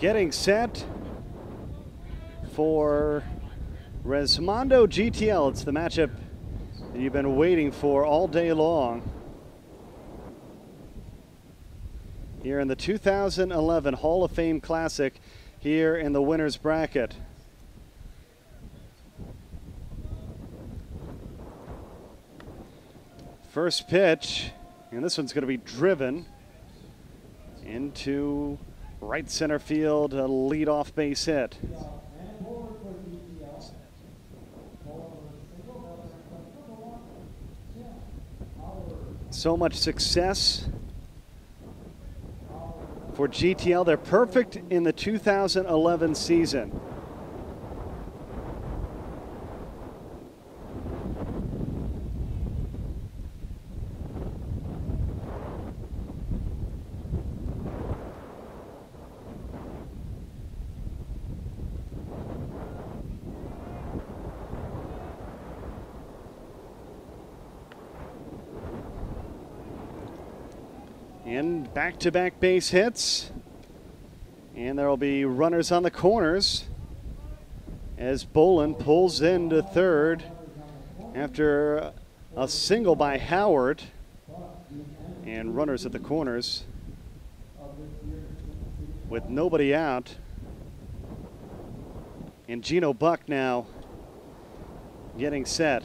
Getting set for Resmondo GTL. It's the matchup that you've been waiting for all day long. Here in the 2011 Hall of Fame Classic here in the winner's bracket. First pitch, and this one's going to be driven into right center field, a leadoff base hit. So much success for GTL. They're perfect in the 2011 season. And back-to-back base hits. And there will be runners on the corners as Bolin pulls into third after a single by Howard. And runners at the corners with nobody out. And Gino Buck now getting set.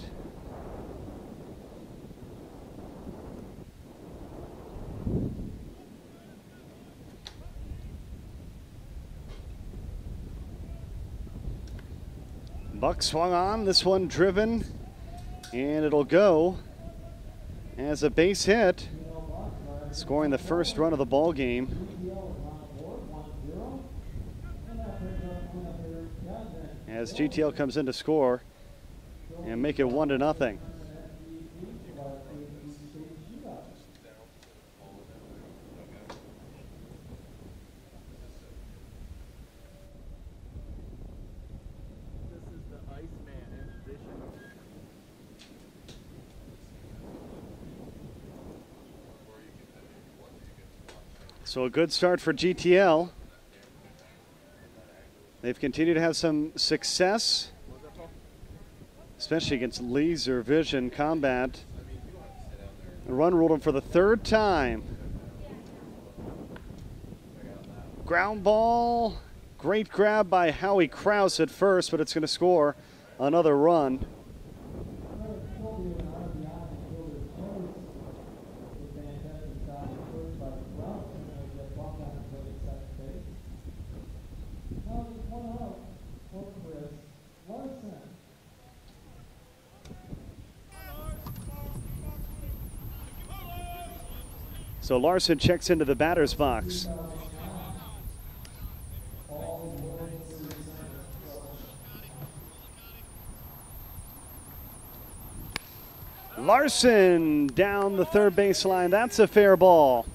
Buck swung on, this one driven, and it'll go as a base hit, scoring the first run of the ball game. As GTL comes in to score and make it 1-0. So a good start for GTL. They've continued to have some success, especially against laser vision combat. The run ruled them for the third time. Ground ball, great grab by Howie Krause at first, but it's going to score another run. So Larson checks into the batter's box. Larson down the third baseline. That's a fair ball.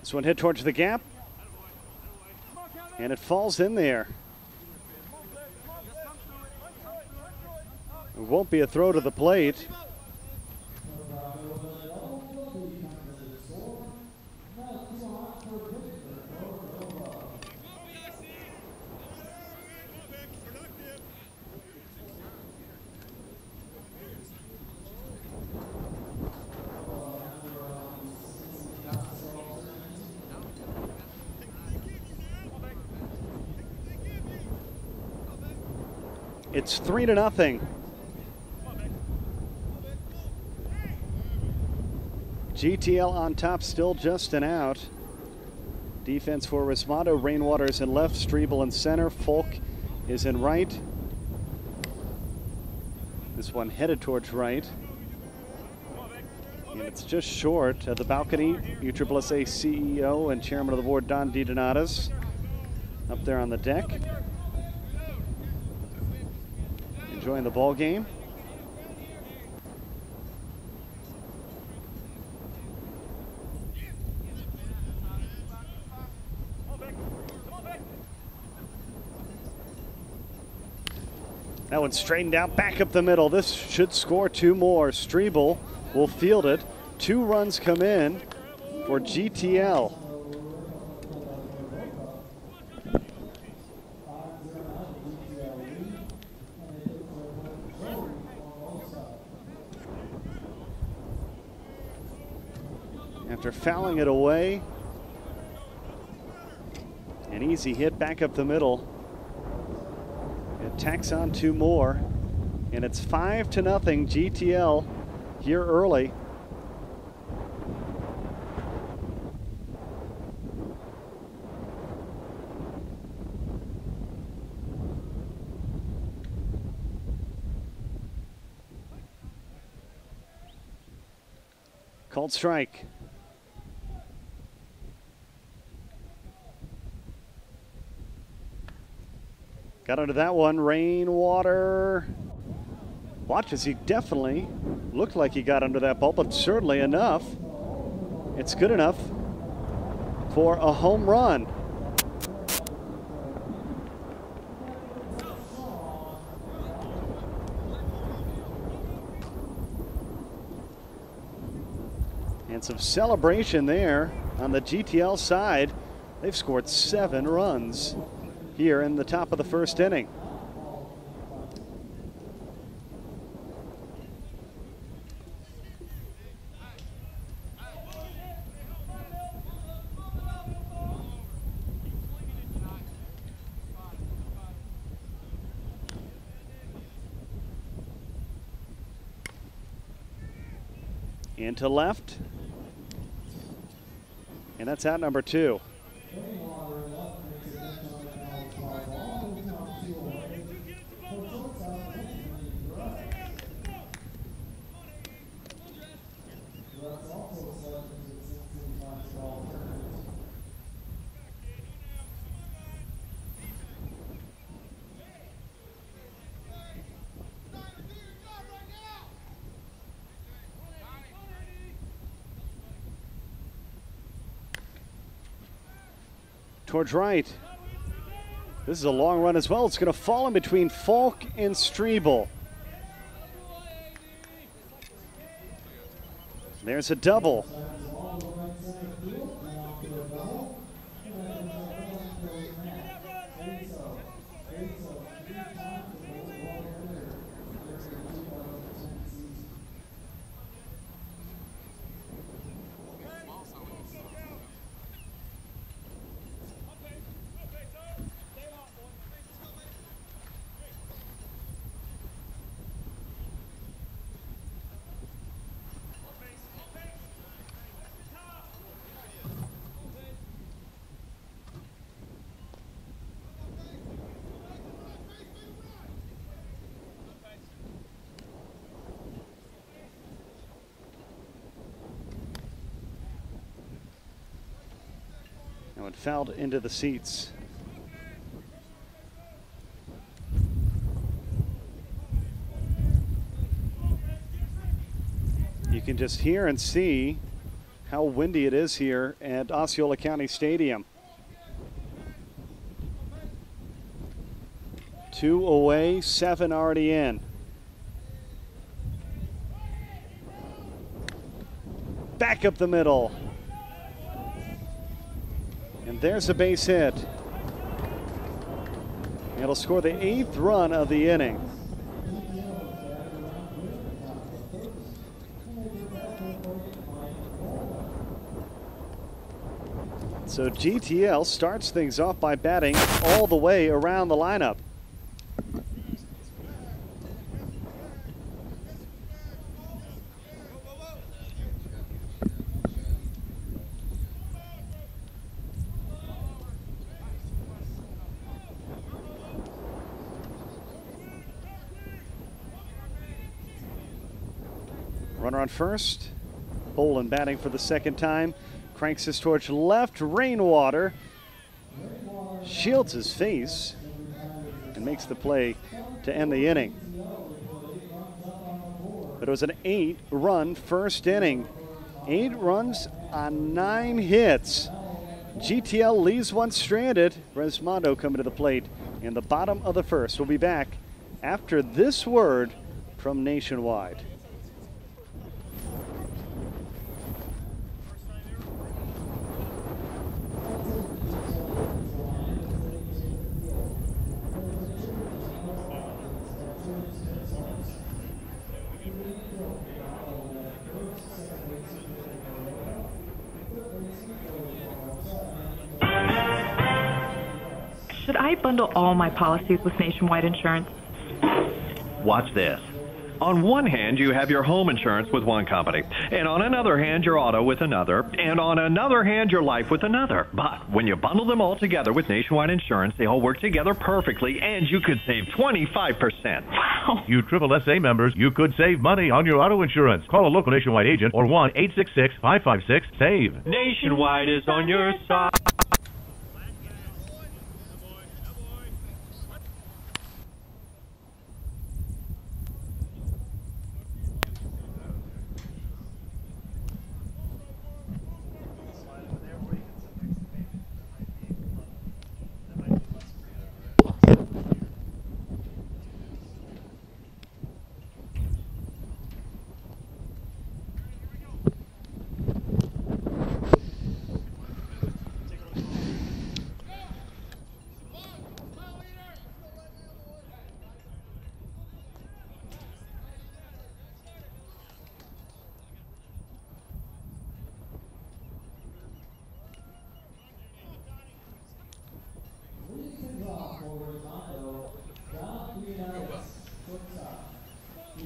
This one hit towards the gap, and it falls in there. It won't be a throw to the plate. It's 3-0. GTL on top, still just an out. Defense for Resmondo, Rainwater's in left, Strebel in center, Folk is in right. This one headed towards right. And it's just short of the balcony. USSSA CEO and Chairman of the Board Don DiDonatis up there on the deck, enjoying the ball game. That one straightened out, back up the middle. This should score 2 more. Strebel will field it. 2 runs come in for GTL. After fouling it away, an easy hit back up the middle. It tacks on 2 more, and it's 5-0 GTL here early. Called strike. Got under that one, Rainwater. Watch as he definitely looked like he got under that ball, but certainly enough. It's good enough for a home run. And some celebration there on the GTL side. They've scored 7 runs here in the top of the first inning. Into left, and that's out number 2. Towards right. This is a long run as well. It's going to fall in between Falk and Strebel. There's a double. Now it fouled into the seats. You can just hear and see how windy it is here at Osceola County Stadium. 2 away, 7 already in. Back up the middle. And there's a base hit. It'll score the 8th run of the inning. So GTL starts things off by batting all the way around the lineup. Runner on first. Bolin batting for the second time. Cranks his torch left. Rainwater shields his face and makes the play to end the inning. But it was an 8-run first inning. 8 runs on 9 hits. GTL leaves one stranded. Resmondo coming to the plate in the bottom of the first. We'll be back after this word from Nationwide. Should I bundle all my policies with Nationwide Insurance? Watch this. On one hand, you have your home insurance with one company, and on another hand, your auto with another, and on another hand, your life with another. But when you bundle them all together with Nationwide Insurance, they all work together perfectly, and you could save 25%. Wow. You USSSA members, you could save money on your auto insurance. Call a local Nationwide agent or 1-866-556-SAVE. Nationwide is on your side.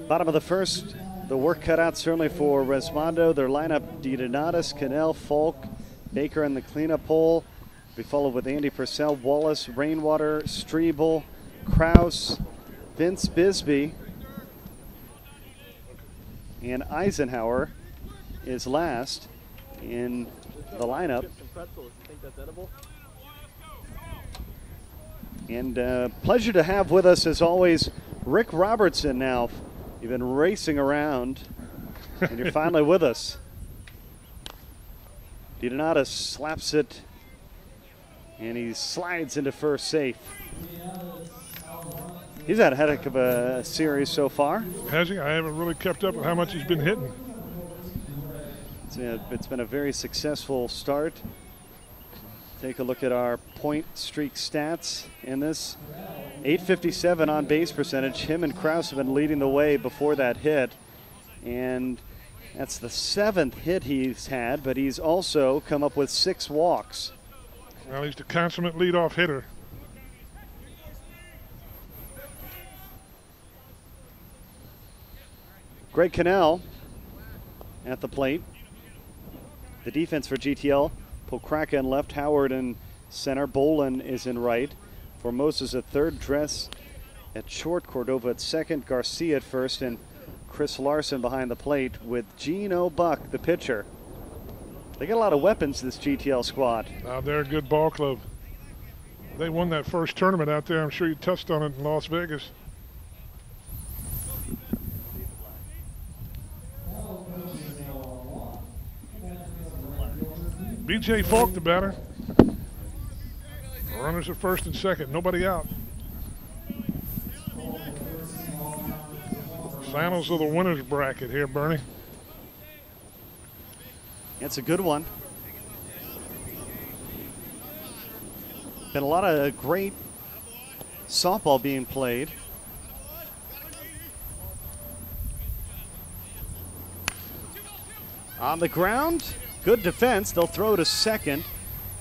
Bottom of the first, the work cut out certainly for Resmondo. Their lineup, DiDonatis, Cannell, Falk, Baker in the cleanup hole. We followed with Andy Purcell, Wallace, Rainwater, Strebel, Kraus, Vince Bisbee, and Eisenhower is last in the lineup. And pleasure to have with us, as always, Rick Robertson now. You've been racing around, and you're finally with us. DiDonatis slaps it, and he slides into first safe. He's had a heck of a series so far. Has he? I haven't really kept up with how much he's been hitting. It's been a very successful start. Take a look at our point streak stats in this. 857 on base percentage. Him and Kraus have been leading the way before that hit. And that's the 7th hit he's had, but he's also come up with 6 walks. Well, he's the consummate leadoff hitter. Greg Cannell at the plate. The defense for GTL, Pokraka in left, Howard in center, Bolin is in right. Formosa's at third, Dress at short, Cordova at second, Garcia at first, and Chris Larson behind the plate with Gino Buck, the pitcher. They got a lot of weapons, this GTL squad. They're a good ball club. They won that first tournament out there. I'm sure you touched on it in Las Vegas. B.J. Falk, the batter. Runners at first and second, nobody out. Finals of the winner's bracket here, Bernie. It's a good one. Been a lot of great softball being played. On the ground, good defense. They'll throw to second,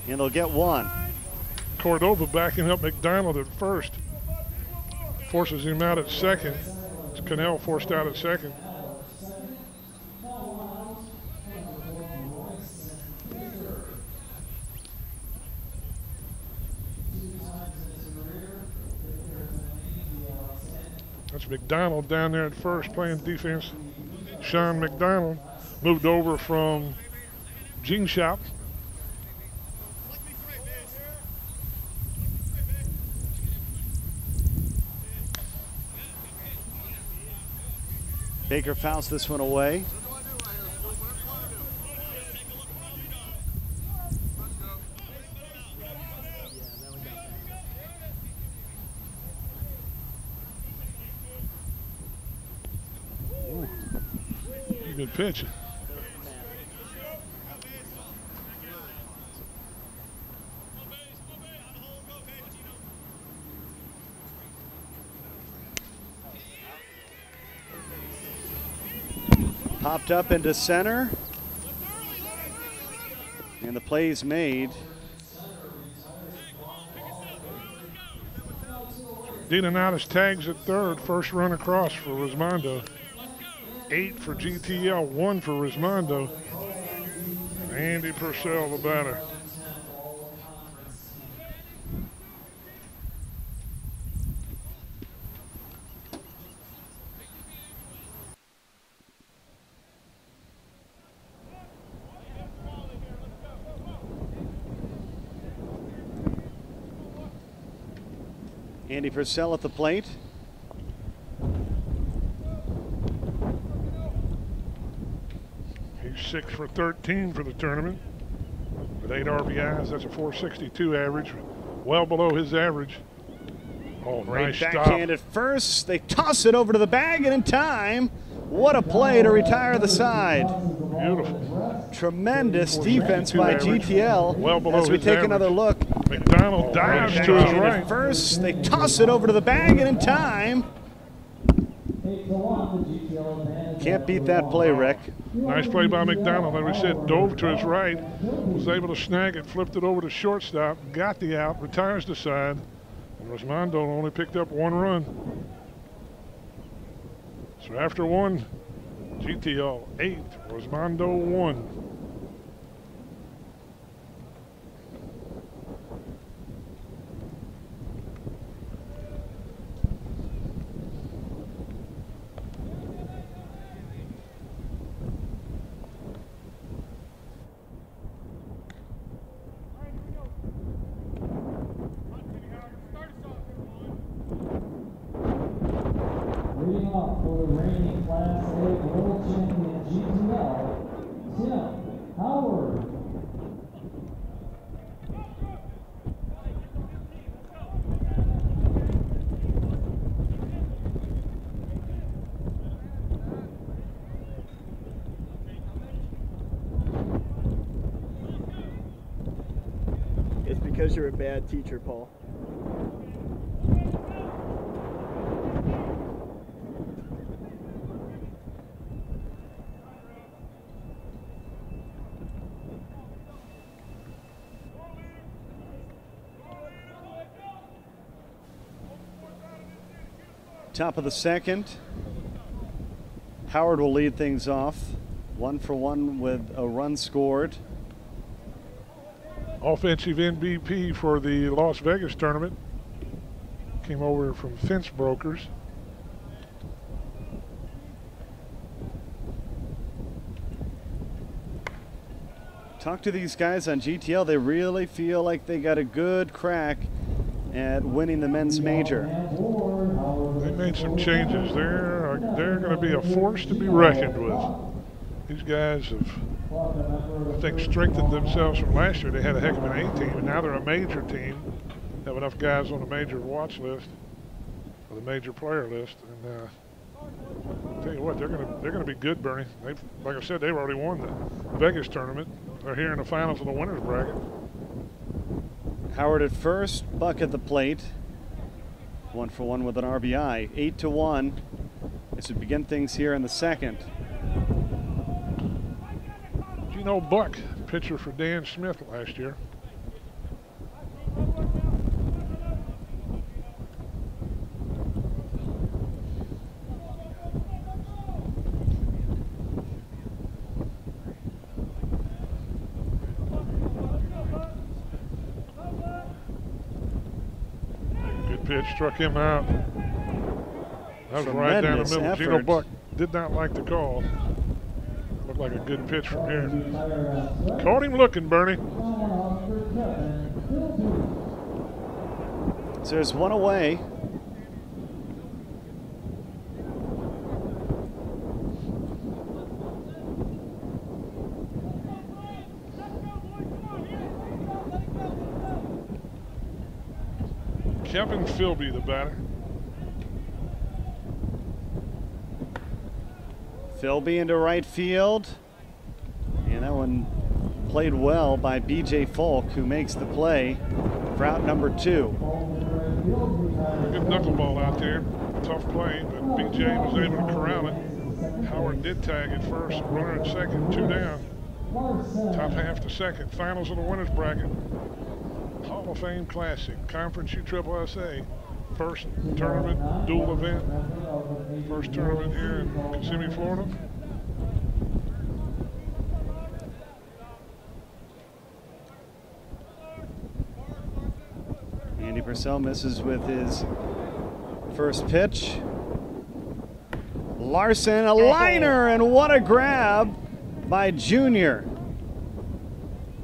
and they'll get one. Cordova backing up McDonald at first. Forces him out at second. Cannell forced out at second. That's McDonald down there at first playing defense. Sean McDonald moved over from Jean Shop. Baker fouls this one away. Good pitch. Popped up into center. And the play's made. Dinonatis tags at third. First run across for Resmondo. 8 for GTL, 1 for Resmondo. Andy Purcell, the batter. Andy Purcell at the plate. He's 6 for 13 for the tournament. With 8 RBIs, that's a 462 average. Well below his average. Oh, Great nice stop. backhand at first. They toss it over to the bag, and in time, what a play to retire the side. Beautiful. Tremendous defense by GTL. Well below as we his take average. another look. McDonald dives to his Backhand right. at first. They toss it over to the bag, and in time. Can't beat that play, Rick. Nice play by McDonald. Like we said, dove to his right, was able to snag it, flipped it over to shortstop, got the out, retires the side. And Resmondo only picked up 1 run. So after 1, GTL 8, Resmondo 1. Leading off for the reigning Class A World Champion GTL, Tim Howard. It's because you're a bad teacher, Paul. Top of the second. Howard will lead things off. 1 for 1 with a run scored. Offensive MVP for the Las Vegas tournament. Came over from Fence Brokers. Talk to these guys on GTL. They really feel like they got a good crack at winning the men's major. They made some changes. They're going to be a force to be reckoned with. These guys have, I think, strengthened themselves from last year. They had a heck of an A team, and now they're a major team. Have enough guys on the major watch list, or the major player list, and I'll tell you what, they're going to be good, Bernie. Like I said, they've already won the Vegas tournament. They're here in the finals of the winners bracket. Howard at first, Buck at the plate. 1 for 1 with an RBI. 8-1 as we begin things here in the second. Gino Buck, pitcher for Dan Smith last year. Pitch struck him out. That was right down the middle. Effort. Gino Buck did not like the call. Looked like a good pitch from here. Caught him looking, Bernie. So there's one away. Kevin Philby, the batter. Philby into right field. And that one played well by B.J. Falk, who makes the play for out number 2. Good knuckleball out there. Tough play, but B.J. was able to corral it. Howard did tag at first. Runner at second, 2 down. Top half to second. Finals of the winners bracket. Hall of Fame Classic. Conference USSSA. First tournament, dual event. First tournament here in Kissimmee, Florida. Andy Purcell misses with his first pitch. Larson, a liner, and what a grab by Junior.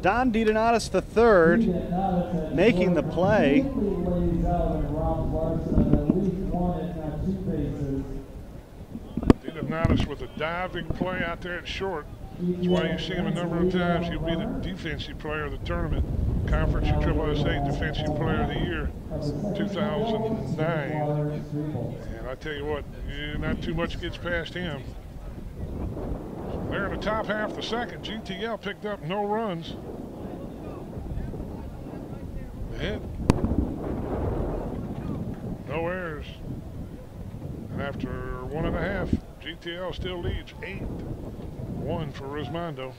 Don DiDonatis III making the play. DiDonatis with a diving play out there at short. That's why you see him a number of times. He'll be the defensive player of the tournament. Conference USSSA Defensive Player of the Year, 2009. And I tell you what, not too much gets past him. There in the top half of the second, GTL picked up no runs. Hit. No errors. And after 1.5, GTL still leads 8-1 for Resmondo.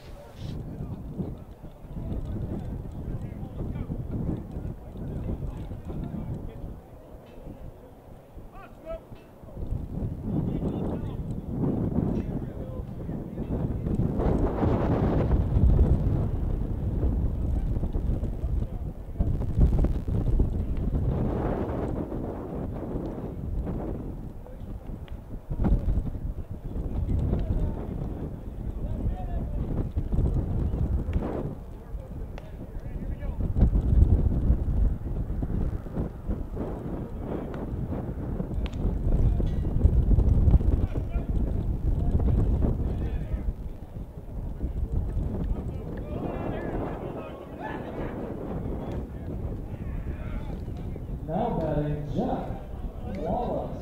Now batting Jeff Wallace.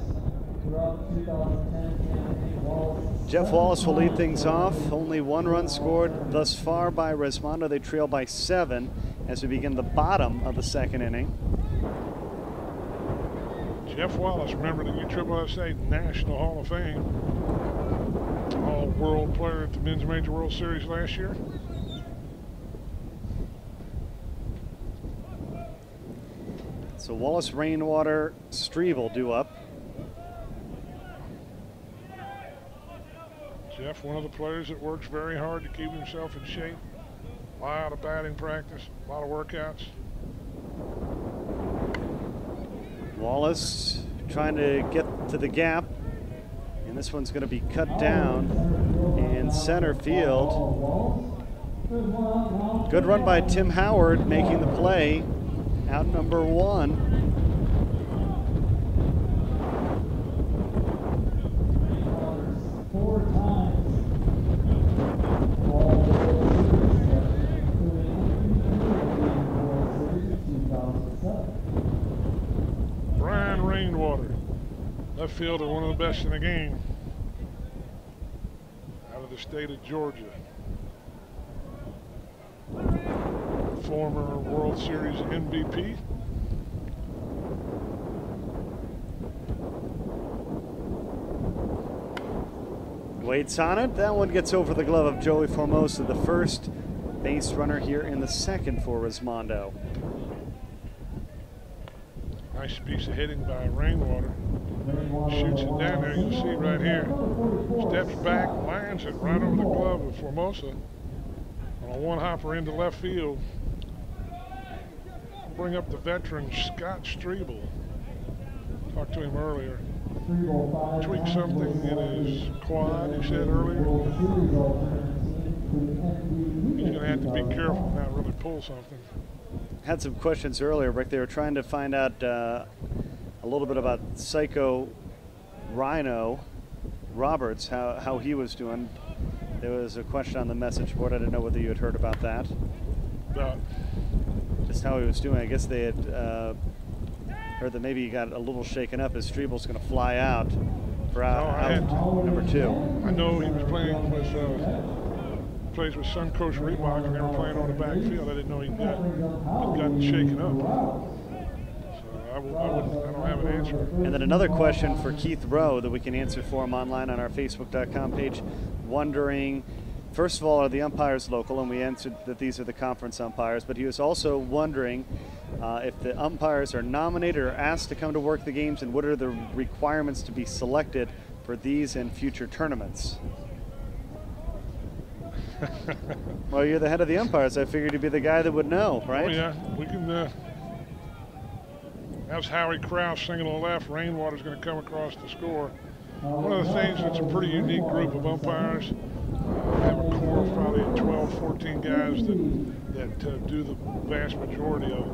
Throughout the 2010 campaign, Wallace. Jeff Wallace will lead things off. Only 1 run scored thus far by Resmondo. They trail by 7 as we begin the bottom of the second inning. Jeff Wallace, remember the USSSA National Hall of Fame. All-world player at the Men's Major World Series last year. So Wallace, Rainwater, Strevel due up. Jeff, one of the players that works very hard to keep himself in shape. A lot of batting practice, a lot of workouts. Wallace trying to get to the gap, and this one's going to be cut down in center field. Good run by Tim Howard making the play. Out number 1. Brian Rainwater, left fielder, one of the best in the game. Out of the state of Georgia. Former World Series MVP. Waits on it. That one gets over the glove of Joey Formosa, the first base runner here in the second for Resmondo. Nice piece of hitting by Rainwater. Shoots it down there, you can see right here. Steps back, lands it right over the glove of Formosa. On a one-hopper into left field. Bring up the veteran Scott Streble. Talked to him earlier. Tweaked something in his quad, he said earlier. have to be careful and not really pull something. Had some questions earlier, Rick. They were trying to find out a little bit about Psycho Rhino Roberts, how he was doing. There was a question on the message board. I didn't know whether you had heard about that. Just how he was doing. I guess they had heard that maybe he got a little shaken up as Strebel's going to fly out for out number 2. I know he was playing with plays with Suncoast Reebok, and they were playing on the backfield. I didn't know he'd gotten shaken up. So I don't have an answer. And then another question for Keith Rowe that we can answer for him online on our Facebook.com page, wondering, first of all, are the umpires local? And we answered that these are the conference umpires, but he was also wondering if the umpires are nominated or asked to come to work the games, and what are the requirements to be selected for these and future tournaments? Well, you're the head of the umpires. I figured you'd be the guy that would know, right? Oh, yeah. We can. That's Howie Kraus singing on the left. Rainwater's going to come across the score. One of the things that's a pretty unique group of umpires. I have a core of probably 12, 14 guys that do the vast majority of it.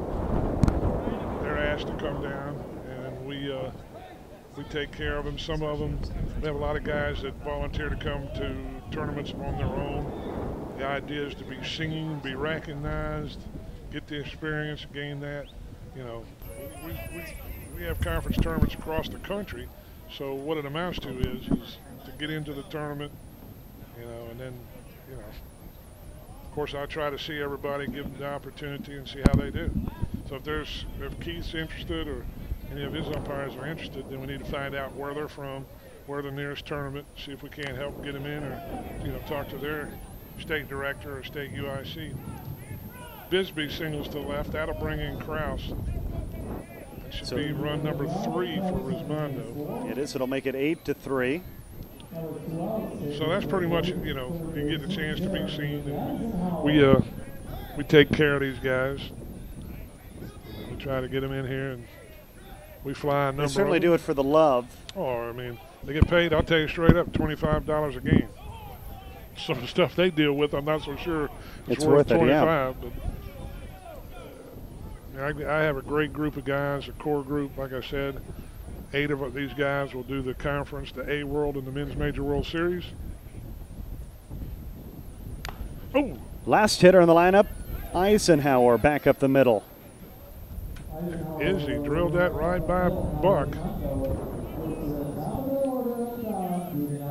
They're asked to come down, and we take care of them. Some of them, we have a lot of guys that volunteer to come to tournaments on their own. The idea is to be seen, be recognized, get the experience, gain that. You know, we have conference tournaments across the country, so what it amounts to is to get into the tournament, you know, and then, you know, of course I try to see everybody, give them the opportunity and see how they do. So if Keith's interested or any of his umpires are interested, then we need to find out where they're from, where the nearest tournament, see if we can't help get them in, or, you know, talk to their state director or state UIC. Bisbee singles to the left. That'll bring in Kraus. That should be run number 3 for Resmondo. It is. It'll make it 8-3. So that's pretty much, you know, you get the chance to be seen. And we take care of these guys. We try to get them in here, and we fly a number. They certainly do it for the love. Oh, I mean, they get paid, I'll tell you straight up, $25 a game. Some of the stuff they deal with, I'm not so sure it's worth 25. Yeah. But I have a great group of guys, a core group. Like I said, 8 of these guys will do the conference, the A World and the Men's Major World Series. Oh! Last hitter in the lineup, Eisenhower back up the middle. Izzy drilled that right by Buck.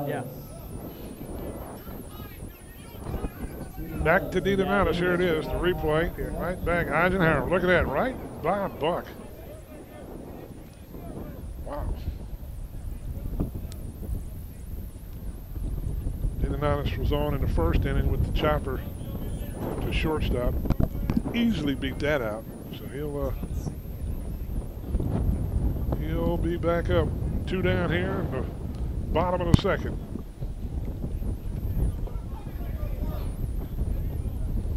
Yeah. Back to DeDonatis. Here it is, the replay. Right back, Eisenhower. Look at that, right by Buck. Wow. DeDonatis was on in the first inning with the chopper to shortstop. Easily beat that out. So he'll be back up. 2 down here in the bottom of the second.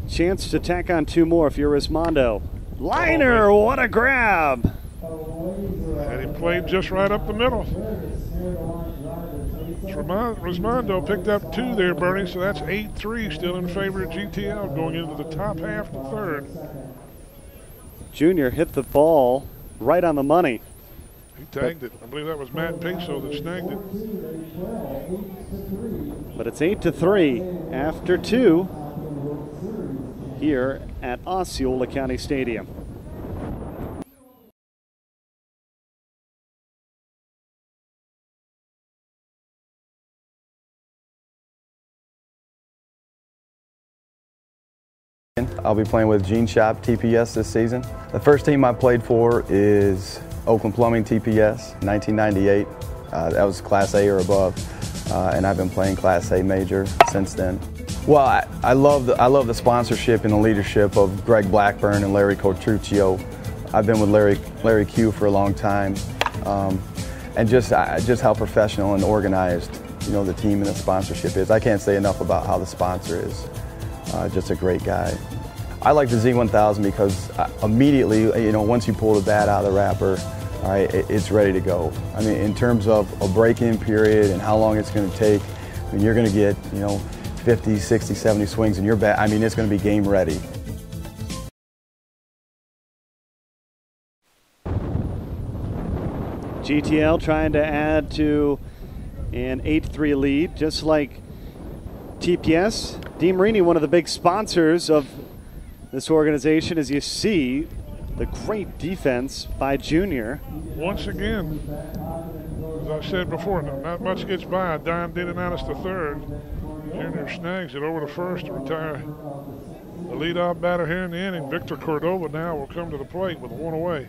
Chance to tack on 2 more if you're Resmondo. Liner, what a grab! And he played just right up the middle. Resmondo picked up 2 there, Bernie, so that's 8-3, still in favor of GTL going into the top half of the third. Junior hit the ball right on the money. He tagged it. I believe that was Matt Piso that snagged it. But it's 8-3 after 2 here at Osceola County Stadium. I'll be playing with Gene Shop TPS this season. The first team I played for is Oakland Plumbing TPS, 1998. That was Class A or above, and I've been playing Class A Major since then. Well, I love the sponsorship and the leadership of Greg Blackburn and Larry Cotruccio. I've been with Larry Q for a long time, and just how professional and organized, you know, the team and the sponsorship is. I can't say enough about how the sponsor is. Just a great guy. I like the Z1000 because immediately, you know, once you pull the bat out of the wrapper, all right, it's ready to go. I mean, in terms of a break-in period and how long it's going to take, I mean, you're going to get, you know, 50, 60, 70 swings in your bat, I mean, it's going to be game ready. GTL trying to add to an 8-3 lead, just like TPS. DeMarini, one of the big sponsors of this organization, as you see the great defense by Junior. Once again, as I said before, not much gets by. Don Didananis the third. Junior snags it over to first to retire the leadoff batter here in the inning. Victor Cordova now will come to the plate with one away.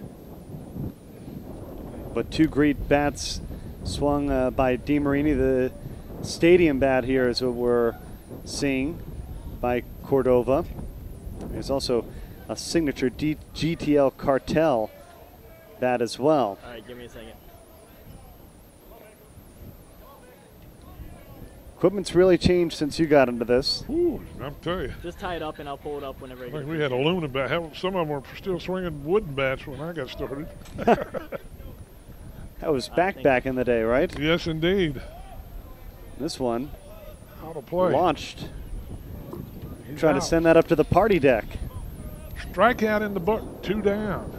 But two great bats swung by DeMarini. The stadium bat here is what we're seeing by Cordova. There's also a signature GTL cartel bat as well. All right, give me a second. Equipment's really changed since you got into this. Ooh, I'm telling you. Just tie it up and I'll pull it up whenever I I get think it. we had aluminum bats. Some of them were still swinging wooden bats when I got started. That was back in the day, right? Yes, indeed. This one How to play. launched. He's Trying out. to send that up to the party deck. Strikeout in the book, 2 down.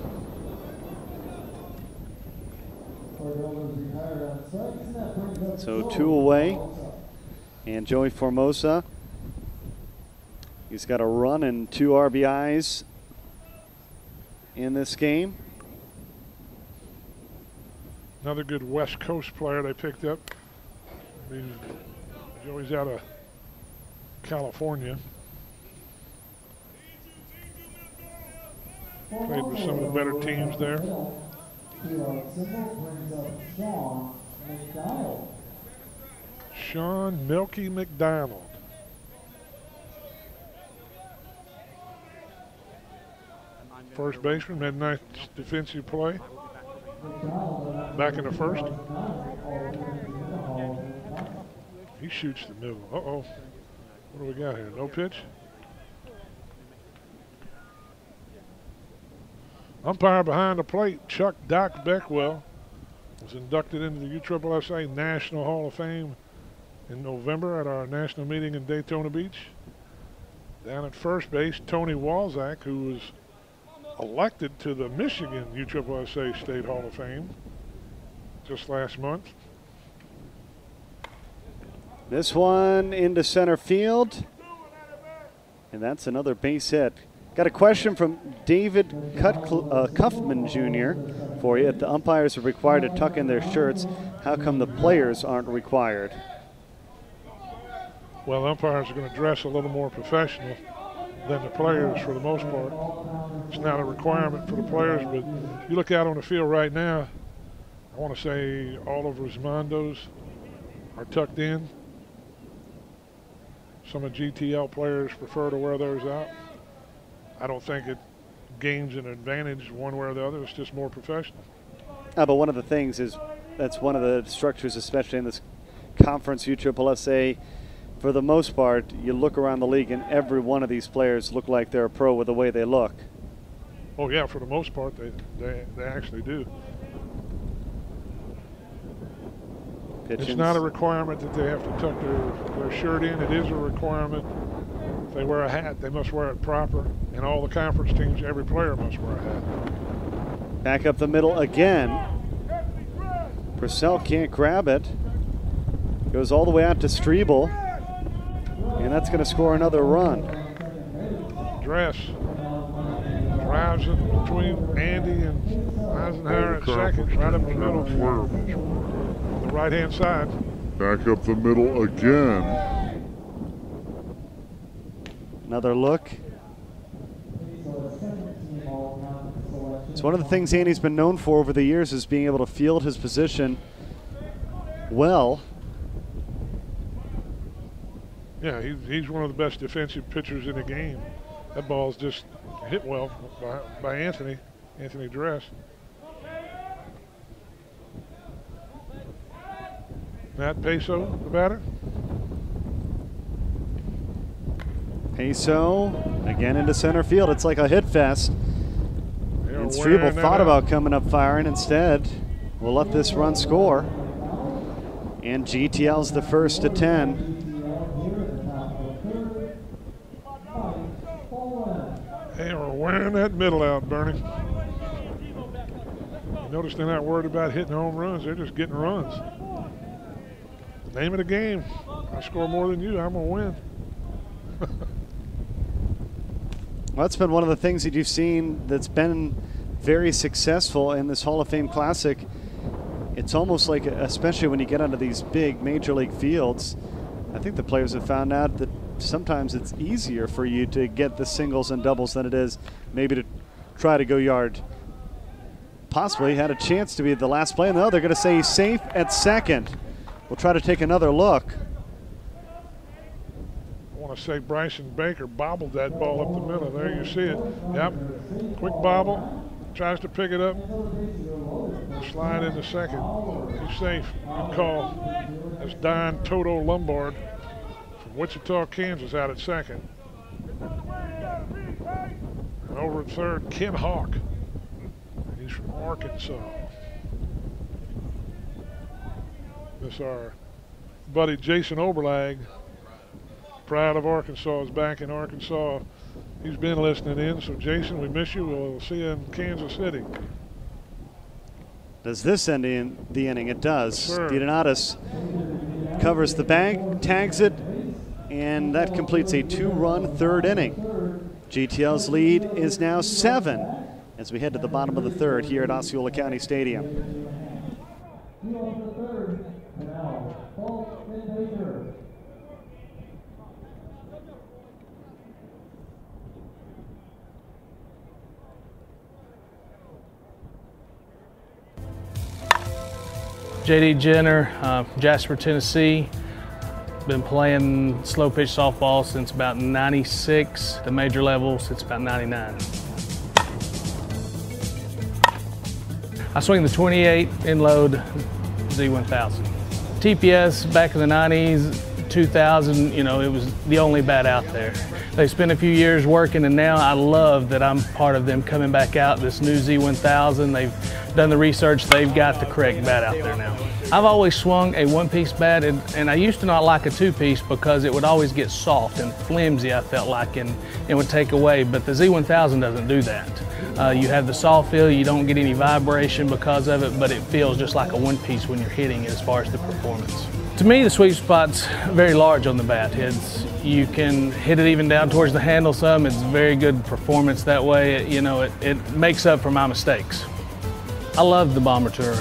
So 2 away. And Joey Formosa, he's got a run and 2 RBIs in this game. Another good West Coast player they picked up. Joey's out of California. Played with some of the better teams there. Sean Milky McDonald. First baseman, made a nice defensive play. Back in the first. He shoots the middle. Uh-oh. What do we got here? No pitch? Umpire behind the plate, Chuck Doc Beckwell, was inducted into the USSSA National Hall of Fame in November at our national meeting in Daytona Beach. Down at first base, Tony Walzak, who was elected to the Michigan USSSA State Hall of Fame just last month. This one into center field. And that's another base hit. Got a question from David Cuffman Jr. for you. If the umpires are required to tuck in their shirts, how come the players aren't required? Well, umpires are going to dress a little more professional than the players for the most part. It's not a requirement for the players, but you look out on the field right now, I want to say all of Resmondo's are tucked in. Some of GTL players prefer to wear theirs out. I don't think it gains an advantage one way or the other. It's just more professional. But one of the things is that's one of the structures, especially in this conference USSSA. For the most part, you look around the league and every one of these players look like they're a pro with the way they look. Oh yeah, for the most part, they actually do. It's not a requirement that they have to tuck their shirt in. It is a requirement. If they wear a hat, they must wear it proper. And all the conference teams, every player must wear a hat. Back up the middle again. Purcell can't grab it. Goes all the way out to Strebel. And that's going to score another run. Dress drives it between Andy and Eisenhower at second, right up the middle. On the right-hand side. Back up the middle again. Another look. It's one of the things Andy's been known for over the years is being able to field his position well. Yeah, he's one of the best defensive pitchers in the game. That ball's just hit well by Anthony Dress. Matt Peso, the batter. Peso again into center field. It's like a hit fest. And Strebel thought about coming up firing. Instead, we'll let this run score. And GTL's the first to 10. Send that middle out, Bernie. You notice they're not worried about hitting home runs. They're just getting runs. Name of the game. I score more than you, I'm going to win. Well, that's been one of the things that you've seen that's been very successful in this Hall of Fame Classic. It's almost like, especially when you get onto these big major league fields, I think the players have found out that sometimes it's easier for you to get the singles and doubles than it is maybe to try to go yard. Possibly had a chance to be the last play. No, they're going to say he's safe at second. We'll try to take another look. I want to say Bryson Baker bobbled that ball up the middle. There you see it. Yep. Quick bobble. Tries to pick it up. Slide into second. He's safe. Good call. That's Don Toto Lombard from Wichita, Kansas out at second. And over at third, Ken Hawk. He's from Arkansas. This our buddy Jason Oberlag. Pride of Arkansas is back in Arkansas. He's been listening in, so Jason, we miss you. We'll see you in Kansas City. Does this end in the inning? It does. Sure. DiDonatis covers the bag, tags it, and that completes a 2-run third inning. GTL's lead is now 7 as we head to the bottom of the third here at Osceola County Stadium. JD Jenner, Jasper, Tennessee. Been playing slow pitch softball since about '96, the major level since about '99. I swing the 28 in load Z1000. TPS back in the 90s, 2000, you know, it was the only bat out there. They spent a few years working, and now I love that I'm part of them coming back out, this new Z1000. They've done the research, they've got the correct bat out there now. I've always swung a one-piece bat, and I used to not like a two-piece because it would always get soft and flimsy, I felt like, and it would take away, but the Z1000 doesn't do that. You have the soft feel, you don't get any vibration because of it, but it feels just like a one-piece when you're hitting as far as the performance. To me, the sweet spot's very large on the bat. You can hit it even down towards the handle some. It's very good performance that way. It makes up for my mistakes. I love the Bomber Tour.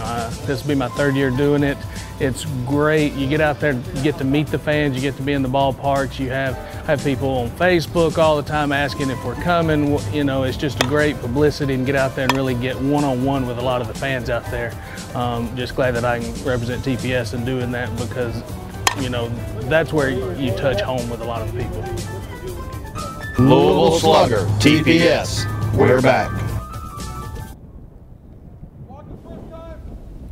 This will be my third year doing it. It's great. You get out there, you get to meet the fans, you get to be in the ballparks. You have people on Facebook all the time asking if we're coming. You know, it's just a great publicity and get out there and really get one-on-one with a lot of the fans out there. Just glad that I can represent TPS in doing that because, you know, that's where you touch home with a lot of people. Louisville Slugger, TPS, we're back.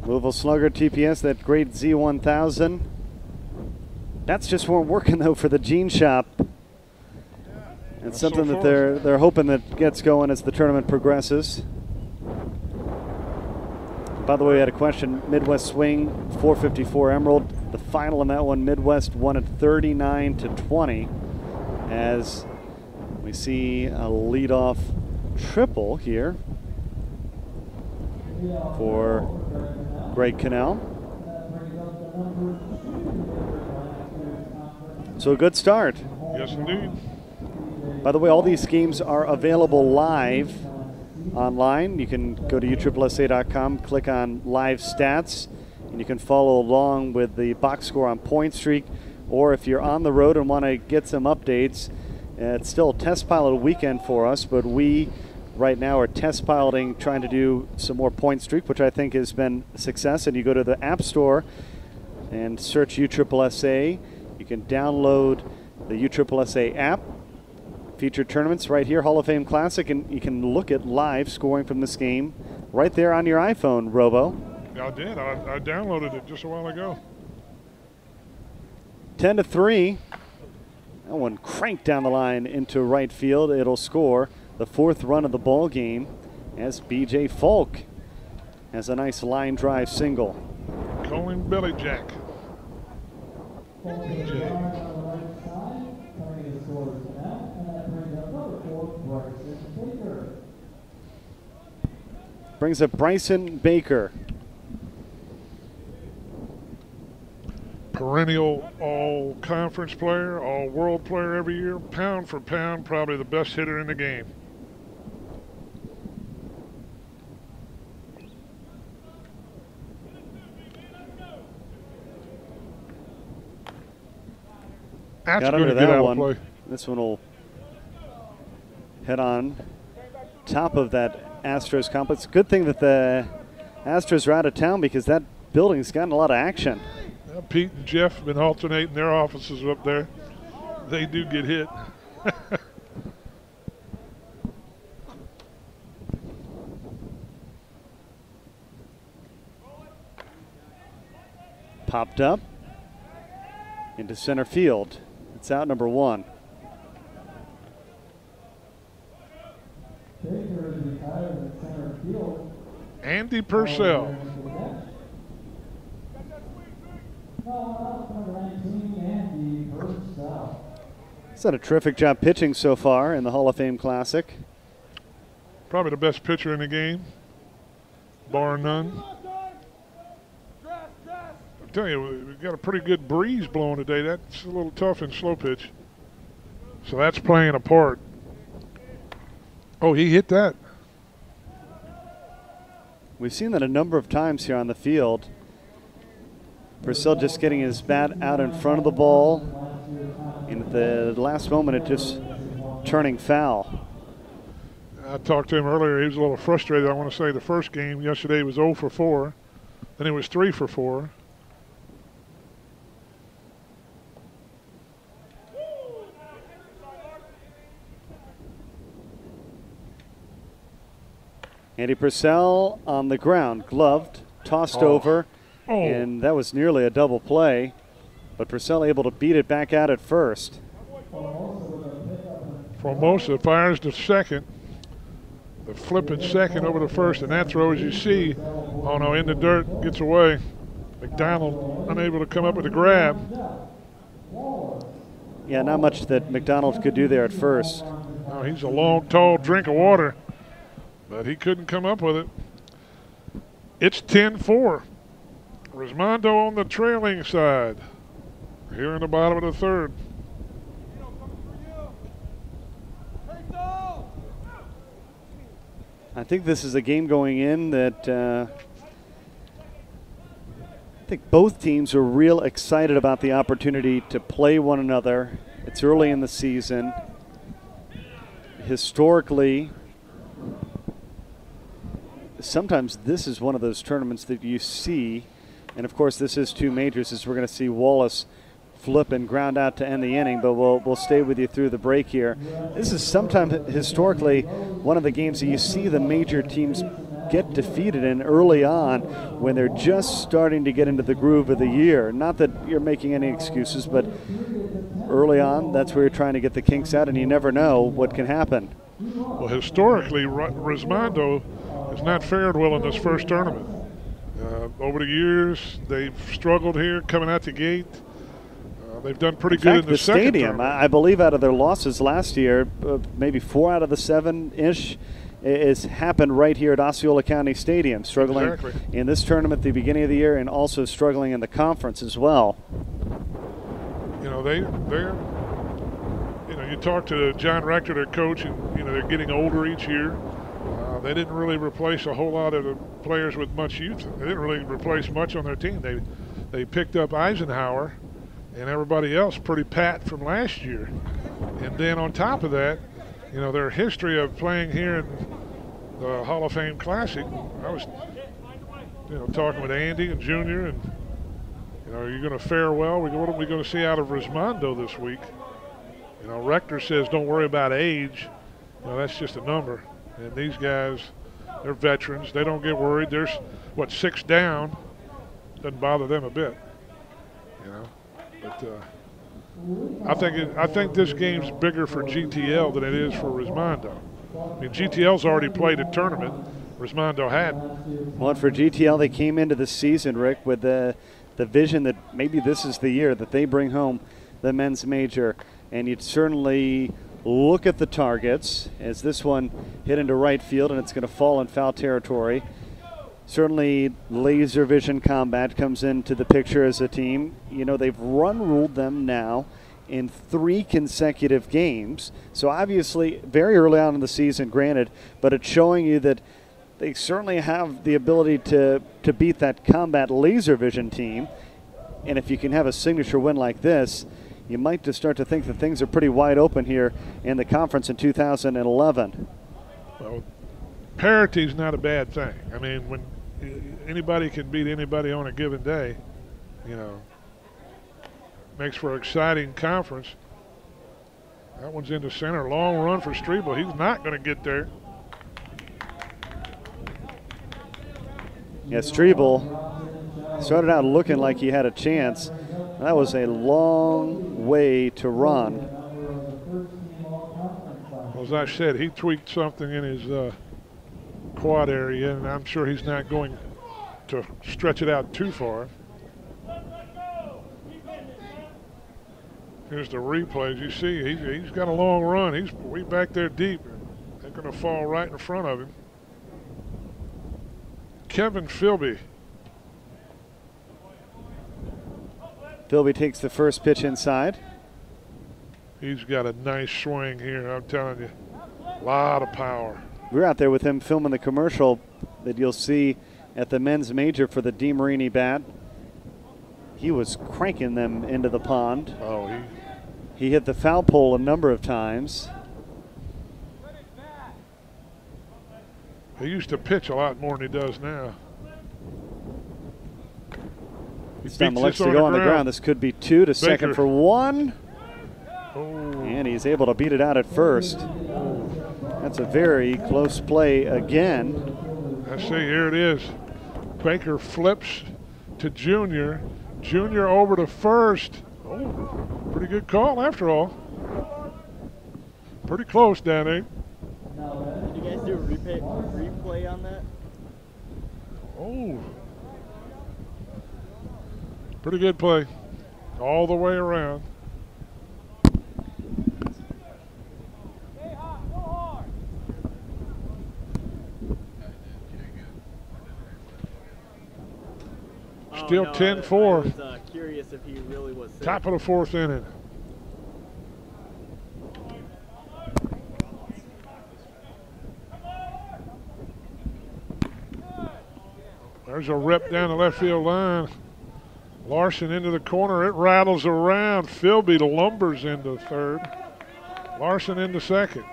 Louisville Slugger, TPS, that great Z1000. That's just weren't working though for the Gene Shop. It's something that they're hoping that gets going as the tournament progresses. By the way, we had a question. Midwest Swing 454 Emerald. The final in that one, Midwest won it 39-20. As we see a leadoff triple here for Greg Cannell. So a good start. Yes, indeed. By the way, all these games are available live online. You can go to USSSA.com, click on live stats, and you can follow along with the box score on Point Streak. Or if you're on the road and want to get some updates, it's still a test pilot weekend for us, but we right now are test piloting, trying to do some more Point Streak, which I think has been a success. And you go to the App Store and search USSSA. You can download the USSSA app, featured tournaments right here, Hall of Fame Classic, and you can look at live scoring from this game right there on your iPhone, Robo. I did. I downloaded it just a while ago. 10-3. That one cranked down the line into right field. It'll score the 4th run of the ball game as B.J. Folk has a nice line drive single. Calling Billy Jack. B.J. brings up Bryson Baker. Perennial all-conference player, all-world player every year. Pound for pound, probably the best hitter in the game. That's got going under to get that out one. of play. This one will head on top of that Astros complex. Good thing that the Astros are out of town because that building's gotten a lot of action. Well, Pete and Jeff have been alternating their offices up there. They do get hit. Popped up into center field. It's out number 1. Andy Purcell. He's done a terrific job pitching so far in the Hall of Fame Classic. Probably the best pitcher in the game, bar none. I tell you, we've got a pretty good breeze blowing today. That's a little tough in slow pitch. So that's playing a part. Oh, he hit that. We've seen that a number of times here on the field. Purcell just getting his bat out in front of the ball. And at the last moment, it just turning foul. I talked to him earlier. He was a little frustrated. I want to say the first game yesterday was 0 for 4. Then it was 3 for 4. Andy Purcell on the ground, gloved, tossed over, and that was nearly a double play. But Purcell able to beat it back out at first. Formosa fires to second. The flipping second over to first, and that throw, as you see, oh no, in the dirt, gets away. McDonald unable to come up with a grab. Yeah, not much that McDonald could do there at first. Oh, he's a long, tall drink of water, but he couldn't come up with it. It's 10-4. Resmondo on the trailing side here in the bottom of the third. I think this is a game going in that I think both teams are real excited about the opportunity to play one another. It's early in the season. Historically, sometimes this is one of those tournaments that you see, and of course this is 2 majors, as we're going to see Wallace flip and ground out to end the inning, but we'll stay with you through the break here. This is sometimes historically one of the games that you see the major teams get defeated in early on when they're just starting to get into the groove of the year. Not that you're making any excuses, but early on, that's where you're trying to get the kinks out, and you never know what can happen. Well, historically, Resmondo has not fared well in this first tournament. Over the years, they've struggled here coming out the gate. They've done pretty good in the second stadium, I believe out of their losses last year, maybe 4 out of the 7-ish has happened right here at Osceola County Stadium, struggling in this tournament at the beginning of the year and also struggling in the conference as well. You know, they're you talk to John Rector, their coach, and they're getting older each year. They didn't really replace a whole lot of the players with much youth. They didn't really replace much on their team. They picked up Eisenhower and everybody else pretty pat from last year. And then on top of that, their history of playing here in the Hall of Fame Classic. I was, talking with Andy and Junior, and are you going to fare well? What are we going to see out of Resmondo this week? Rector says don't worry about age. That's just a number. And these guys, they're veterans. They don't get worried. There's 6 down. Doesn't bother them a bit. But I think this game's bigger for GTL than it is for Resmondo. I mean, GTL's already played a tournament. Resmondo hadn't. Well, for GTL, they came into the season, Rick, with the vision that maybe this is the year that they bring home the men's major. And you'd certainly look at the targets as this one hit into right field and it's going to fall in foul territory. Certainly laser vision combat comes into the picture as a team. You know, they've run ruled them now in 3 consecutive games. So obviously very early on in the season, granted, but it's showing you that they certainly have the ability to beat that combat laser vision team. And if you can have a signature win like this, you might just start to think that things are pretty wide open here in the conference in 2011. Well, parity is not a bad thing. I mean, when anybody can beat anybody on a given day, you know, makes for an exciting conference. That one's into center. Long run for Strebel. He's not going to get there. Yeah, Strebel started out looking like he had a chance. That was a long way to run. Well, as I said, he tweaked something in his quad area, and I'm sure he's not going to stretch it out too far. Here's the replays. You see, he's got a long run. He's way back there deep. They're going to fall right in front of him. Kevin Philby. Philby takes the first pitch inside. He's got a nice swing here, I'm telling you. A lot of power. We were out there with him filming the commercial that you'll see at the men's major for the DeMarini bat. He was cranking them into the pond. Oh, he hit the foul pole a number of times. He used to pitch a lot more than he does now. Stamel likes to go on the ground. This could be 2 to second for 1. Oh. And he's able to beat it out at first. That's a very close play again. I see, here it is. Baker flips to Junior. Junior over to first. Oh, pretty good call after all. Pretty close down there. Did you guys do a replay on that? Oh. Pretty good play. All the way around. Still 10-4. I was curious if he really was sick. Top of the 4th inning. There's a rip down the left field line. Larson into the corner. It rattles around. Philby lumbers into third. Larson into second.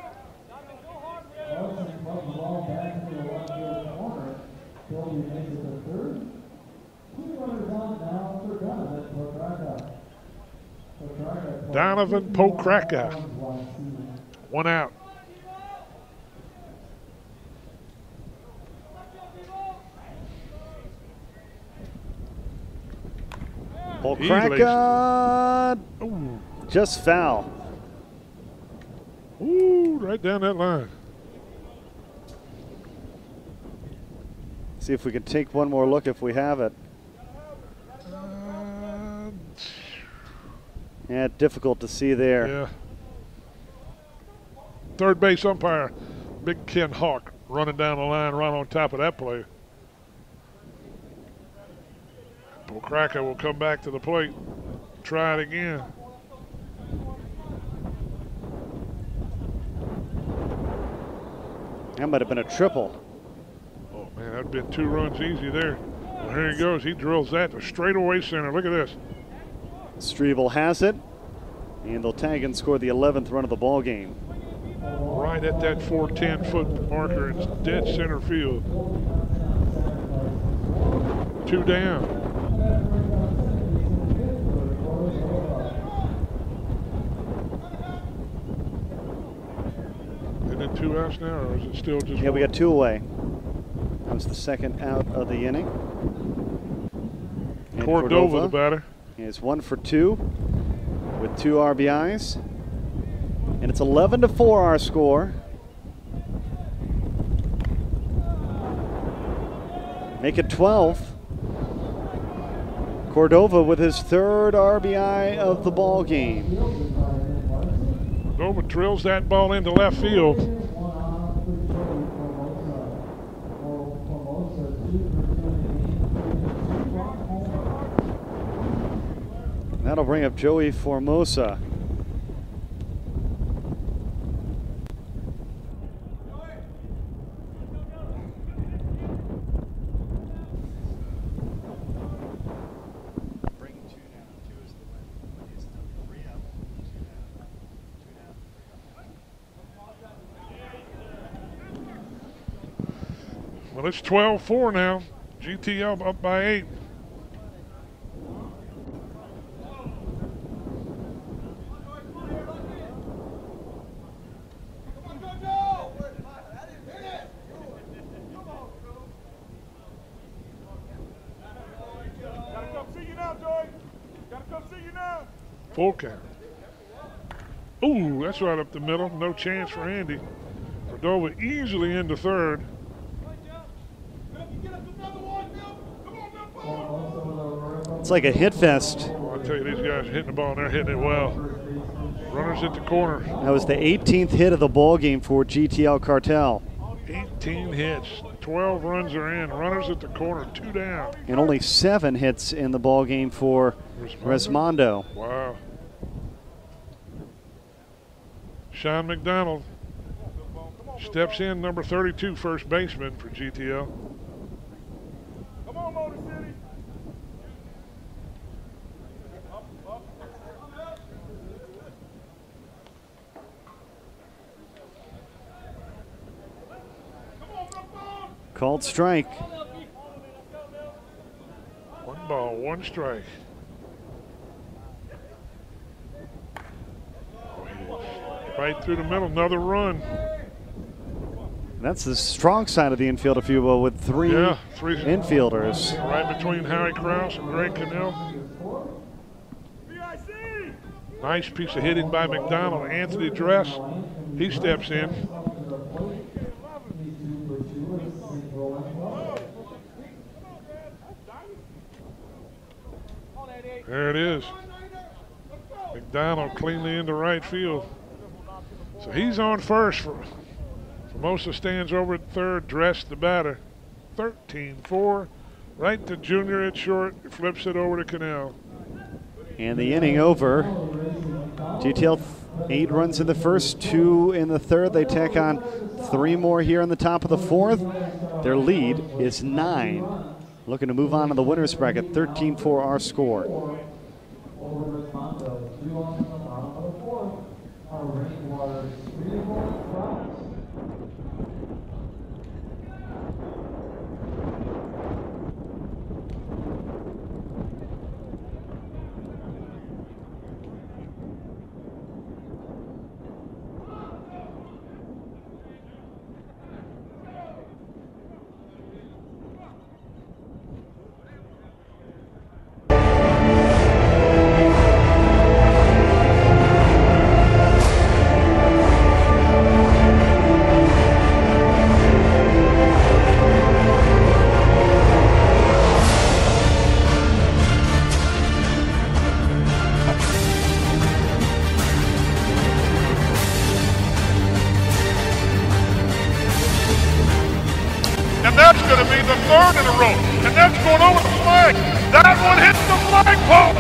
Donovan Pokraka. 1 out. Pokraka just foul. Ooh, right down that line. See if we can take one more look if we have it. Yeah, difficult to see there. Yeah. Third base umpire, Big Ken Hawk, running down the line right on top of that play. Pokraka will come back to the plate, try it again. That might have been a triple. Oh man, that'd been 2 runs easy there. Well, here he goes. He drills that to straightaway center. Look at this. Strebel has it, and they'll tag and score the 11th run of the ball game. Right at that 410-foot marker in dead center field. 2 down. Isn't it 2 outs now, or is it still just Yeah, one? we got 2 away. That was the 2nd out of the inning. And Cordova, the batter. Is 1 for 2 with 2 RBIs. And it's 11-4 our score. Make it 12. Cordova with his 3rd RBI of the ball game. Nova drills that ball into left field. That'll bring up Joey Formosa. Well, it's 12-4 now. GTL up by 8. Full count. Ooh, that's right up the middle. No chance for Andy. Cordova easily into third. It's like a hit fest. Well, I tell you, these guys are hitting the ball and they're hitting it well. Runners at the corner. That was the 18th hit of the ball game for GTL Cartel. 18 hits, 12 runs are in. Runners at the corner, 2 down. And only 7 hits in the ball game for Resmondo. Wow. Sean McDonald steps in, number 32, first baseman for GTL. Come on, Motor City. Called strike. 1 ball, 1 strike. Right through the middle, another run. That's the strong side of the infield, if you will, with three infielders. Right between Harry Krause and Greg Cannell. Nice piece of hitting by McDonald. Anthony Dress, he steps in. There it is. McDonald cleanly into right field. So he's on first. Formosa stands over at third. Dress the batter. 13-4. Right to Junior at short. Flips it over to Cannell. And the inning over. GTL 8 runs in the first, 2 in the third. They tack on 3 more here in the top of the fourth. Their lead is 9. Looking to move on to the winner's bracket. 13-4 our score. And that's going to be the 3rd in a row. And that's going over the flag. That one hits the flagpole.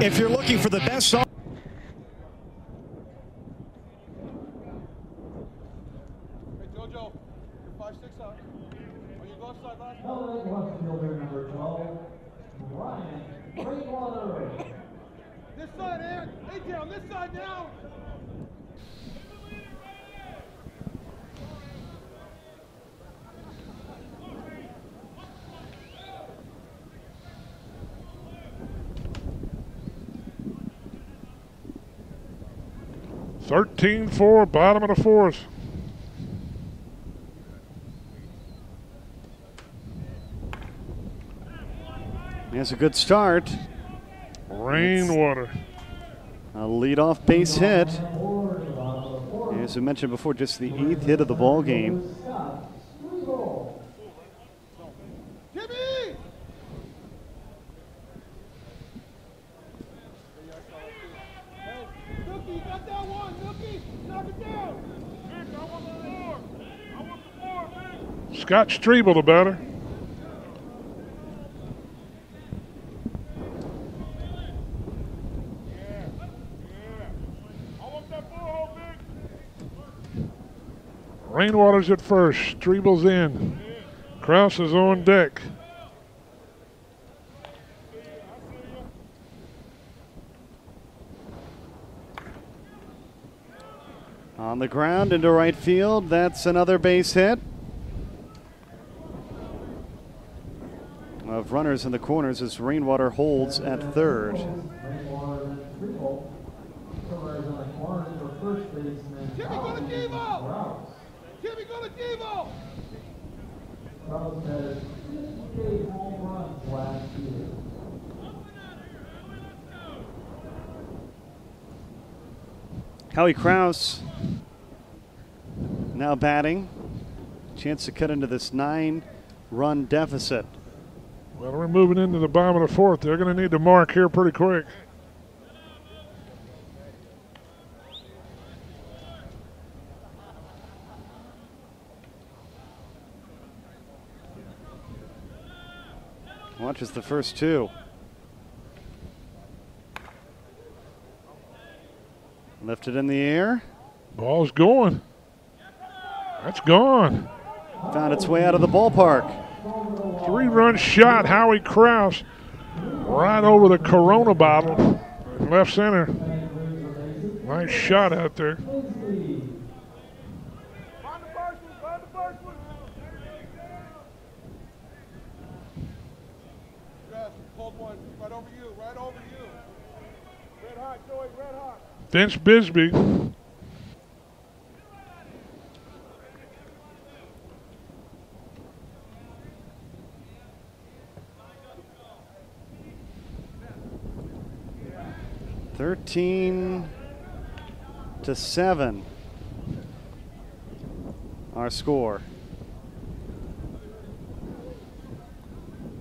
If you're looking for the best song. Hey, Jojo, you're 5'6" out. Are you left side last? Left fielder number 12, Ryan Breakwater. This side, Aaron. Hey, down. This side now. (13-4), bottom of the fourth. That's a good start. Rainwater. A leadoff base hit. As we mentioned before, just the 8th hit of the ball game. Scott Strebel, the batter. Rainwater's at first. Strebel's in. Kraus is on deck. On the ground into right field. That's another base hit. Of runners in the corners as Rainwater holds at third. Jimmy, go to Devo! Kraus had 58 home runs last year. Howie Kraus now batting. Chance to cut into this 9-run deficit. Well, we're moving into the bottom of the fourth. They're going to need to mark here pretty quick. Watches the first two. Lifted in the air. Ball's going. That's gone. Found its way out of the ballpark. 3-run shot, Howie Kraus, right over the Corona bottle, left center. Nice shot out there. Vince Bisbee. (13-7). Our score.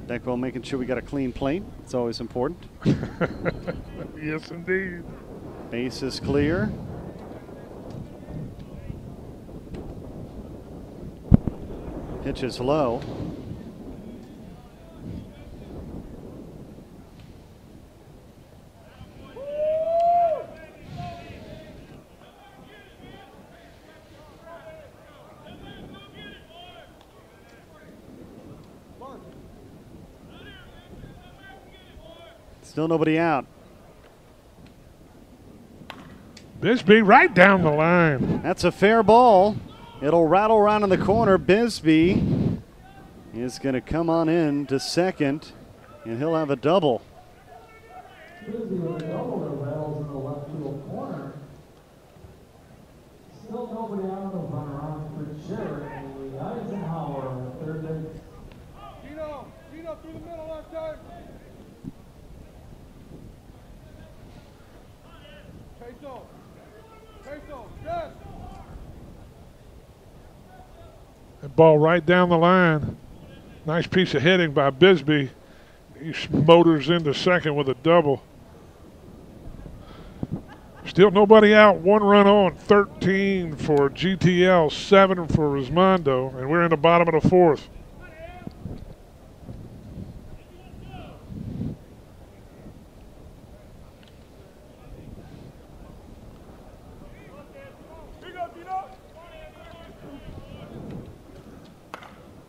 Deckwell making sure we got a clean plate. It's always important. Yes, indeed. Base is clear. Pitch is low. Still nobody out. Bisbee right down the line. That's a fair ball. It'll rattle around in the corner. Bisbee is going to come on in to second, and he'll have a double. Bisbee with a double that rattles in the left field corner. Still nobody out of the runner on for Jarrett. Eisenhower at third base. Gino through the middle last time. Peso, yes. That ball right down the line. Nice piece of hitting by Bisbee. He motors into second with a double. Still nobody out. 1 run on. 13 for GTL, 7 for Resmondo, and we're in the bottom of the fourth.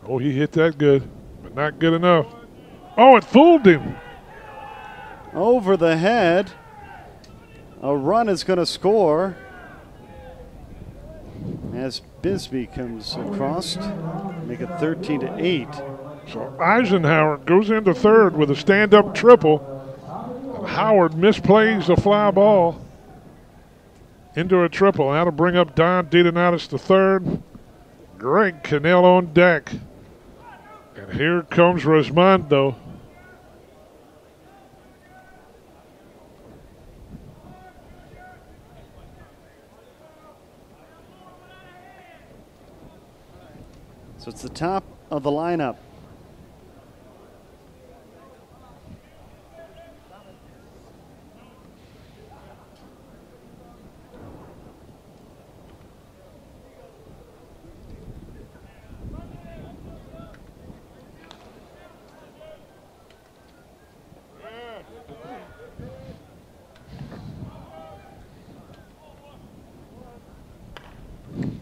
Oh, he hit that good, but not good enough. Oh, it fooled him. Over the head. A run is going to score as Bisbee comes across, make it 13-8. So Eisenhower goes into third with a stand-up triple. Howard misplays the fly ball into a triple. That'll bring up Don DiDonatis to third. Greg Cannell on deck. And here comes Resmondo. So it's the top of the lineup.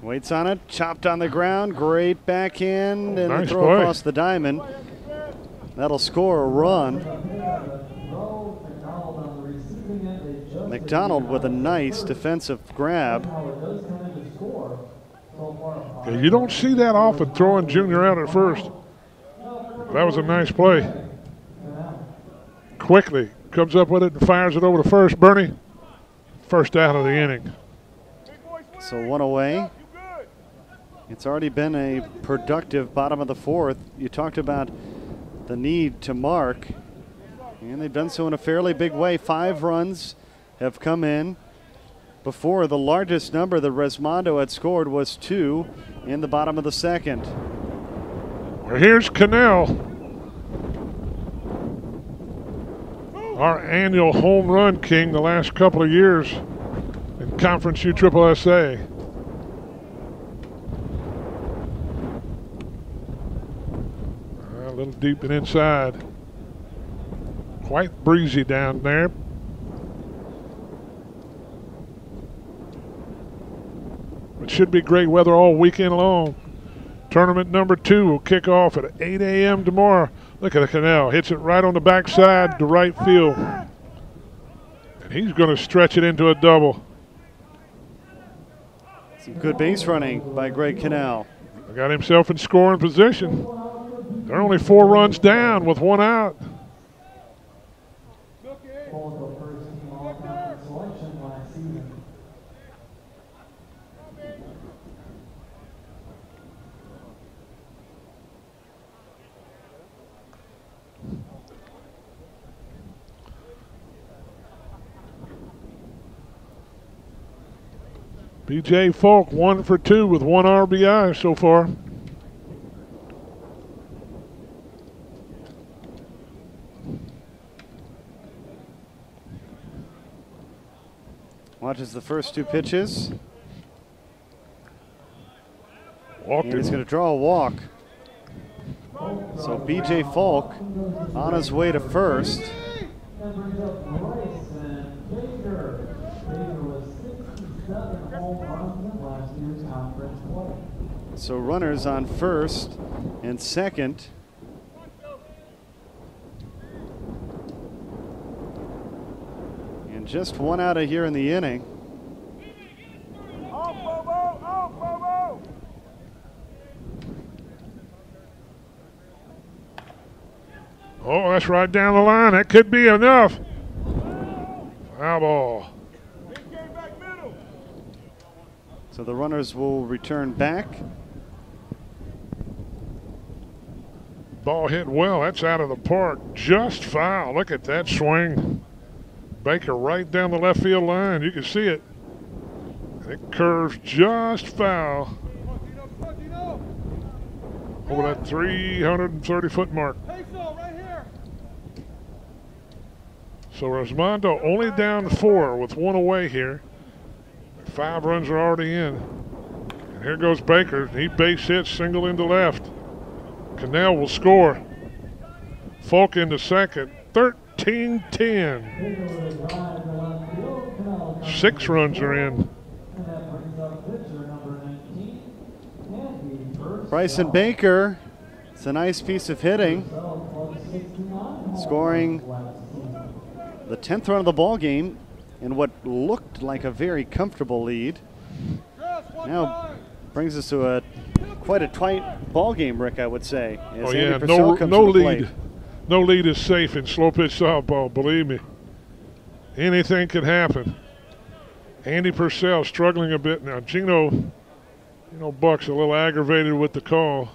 Waits on it, chopped on the ground, great backhand, and Nice throw play. across the diamond. That'll score a run. McDonald with a nice defensive grab. Yeah, you don't see that often, throwing Junior out at first. That was a nice play. Quickly comes up with it and fires it over to first. Bernie, first out of the inning. So one away. It's already been a productive bottom of the fourth. You talked about the need to mark, and they've done so in a fairly big way. 5 runs have come in. Before, the largest number that Resmondo had scored was 2 in the bottom of the second. Well, here's Cannell, our annual home run king the last couple of years in Conference USSSA. A little deep and inside. Quite breezy down there. It should be great weather all weekend long. Tournament number 2 will kick off at 8 a.m. tomorrow. Look at the Canal. Hits it right on the backside to right field. And he's going to stretch it into a double. Some good base running by Greg Cannell. Got himself in scoring position. They're only 4 runs down with 1 out. B.J. Falk 1 for 2 with 1 RBI so far. Watches the first 2 pitches. Walked and he's it. going to draw a walk. So B.J. Falk on his way to first. So runners on first and second. And just 1 out of here in the inning. Oh, that's right down the line. That could be enough. Foul ball. So the runners will return back. Ball hit well. That's out of the park. Just foul. Look at that swing. Baker right down the left field line. You can see it. It curves just foul. Over that 330-foot mark. So Resmondo only down 4 with 1 away here. 5 runs are already in. And here goes Baker. He base hits, single into left. Cannell will score. Falk into second. 13-10. 6 runs are in. Bryson Baker, it's a nice piece of hitting. Scoring the 10th run of the ball game in what looked like a very comfortable lead. Now brings us to quite a tight ball game, Rick, I would say. Oh yeah, no lead. No lead is safe in slow pitch softball, believe me. Anything could happen. Andy Purcell struggling a bit now. Gino Buck's a little aggravated with the call.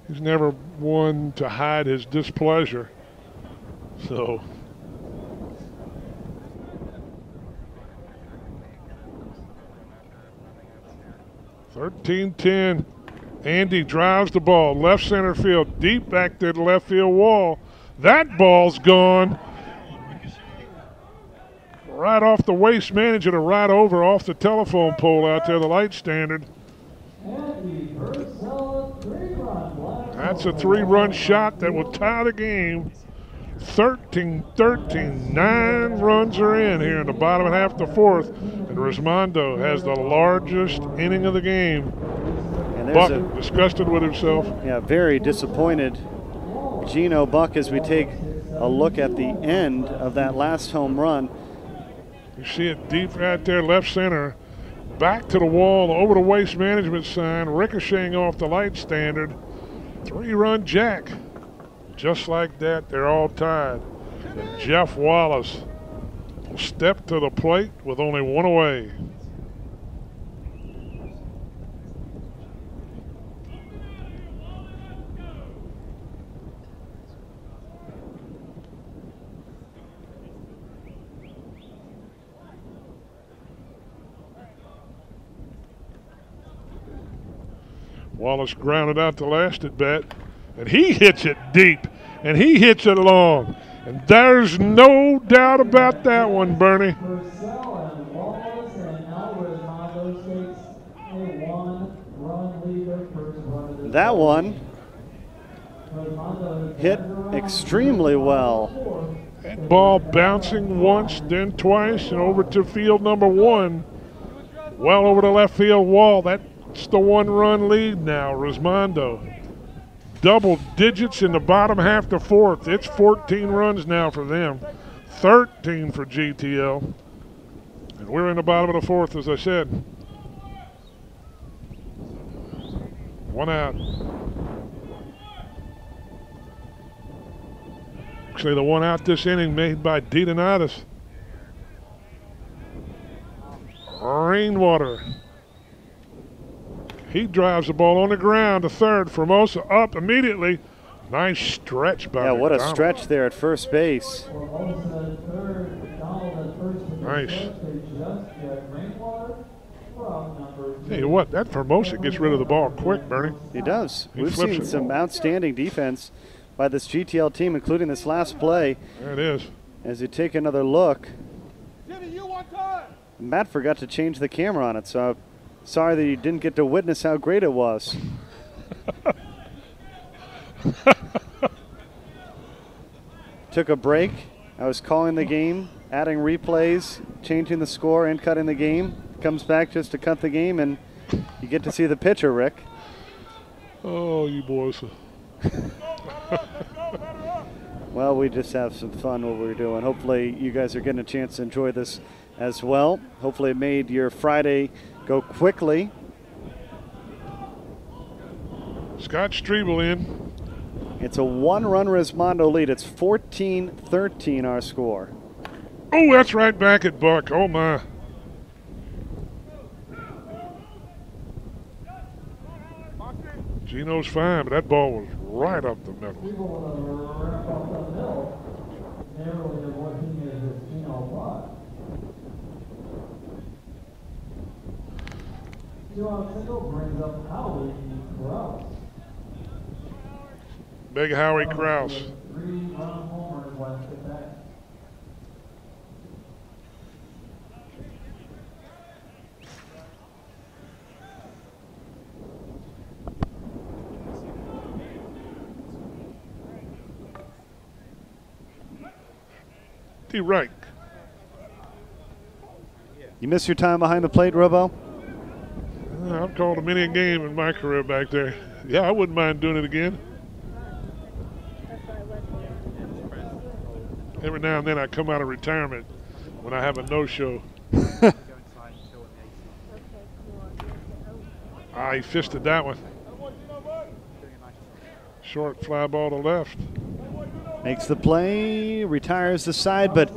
He's never one to hide his displeasure. So 13-10. Andy drives the ball left center field, deep back to the left field wall. That ball's gone. Right off the waist, managing to ride over off the telephone pole out there, the light standard. That's a 3-run shot that will tie the game. 13-13. 9 runs are in here in the bottom half of the fourth. And Resmondo has the largest inning of the game. And Buck disgusted with himself. Yeah, very disappointed. Gino Buck, as we take a look at the end of that last home run. You see it deep right there, left center. Back to the wall, over the waste management sign, ricocheting off the light standard. 3-run jack. Just like that, they're all tied. And Jeff Wallace will step to the plate with only 1 away. Wallace grounded out the last at bat, and he hits it deep, and he hits it long. And there's no doubt about that one, Bernie. That one hit extremely well. That ball bouncing once, then twice, and over to field number 1. Well over the left field wall. That's the 1-run lead now, Resmondo. Double digits in the bottom half to fourth. It's 14 runs now for them. 13 for GTL. And we're in the bottom of the fourth, as I said. 1 out. Actually, the 1 out this inning made by DeDonatis. Rainwater. He drives the ball on the ground to third. Formosa up immediately. Nice stretch by what McDonald. a stretch there at first base. Nice. Tell you what, that Formosa gets rid of the ball quick, Bernie. He does. He We've flips seen it. some outstanding defense by this GTL team, including this last play. There it is. As you take another look, Jimmy, you want time? Matt forgot to change the camera on it, so sorry that you didn't get to witness how great it was. Took a break. I was calling the game, adding replays, changing the score, and cutting the game. Comes back just to cut the game, and you get to see the pitcher, Rick. Oh, you boys. Well, we just have some fun what we're doing. Hopefully you guys are getting a chance to enjoy this as well. Hopefully it made your Friday go quickly. Scott Strebel in. It's a 1-run Resmondo lead. It's 14-13 our score. Oh, that's right back at Buck. Oh, my. Gino's fine, but that ball was right up the middle. Big Howie Krause. Right. You miss your time behind the plate, Robo? I've called a many a game in my career back there. Yeah, I wouldn't mind doing it again. Every now and then I come out of retirement when I have a no-show. He fisted that one. Short fly ball to left. Makes the play, retires the side, but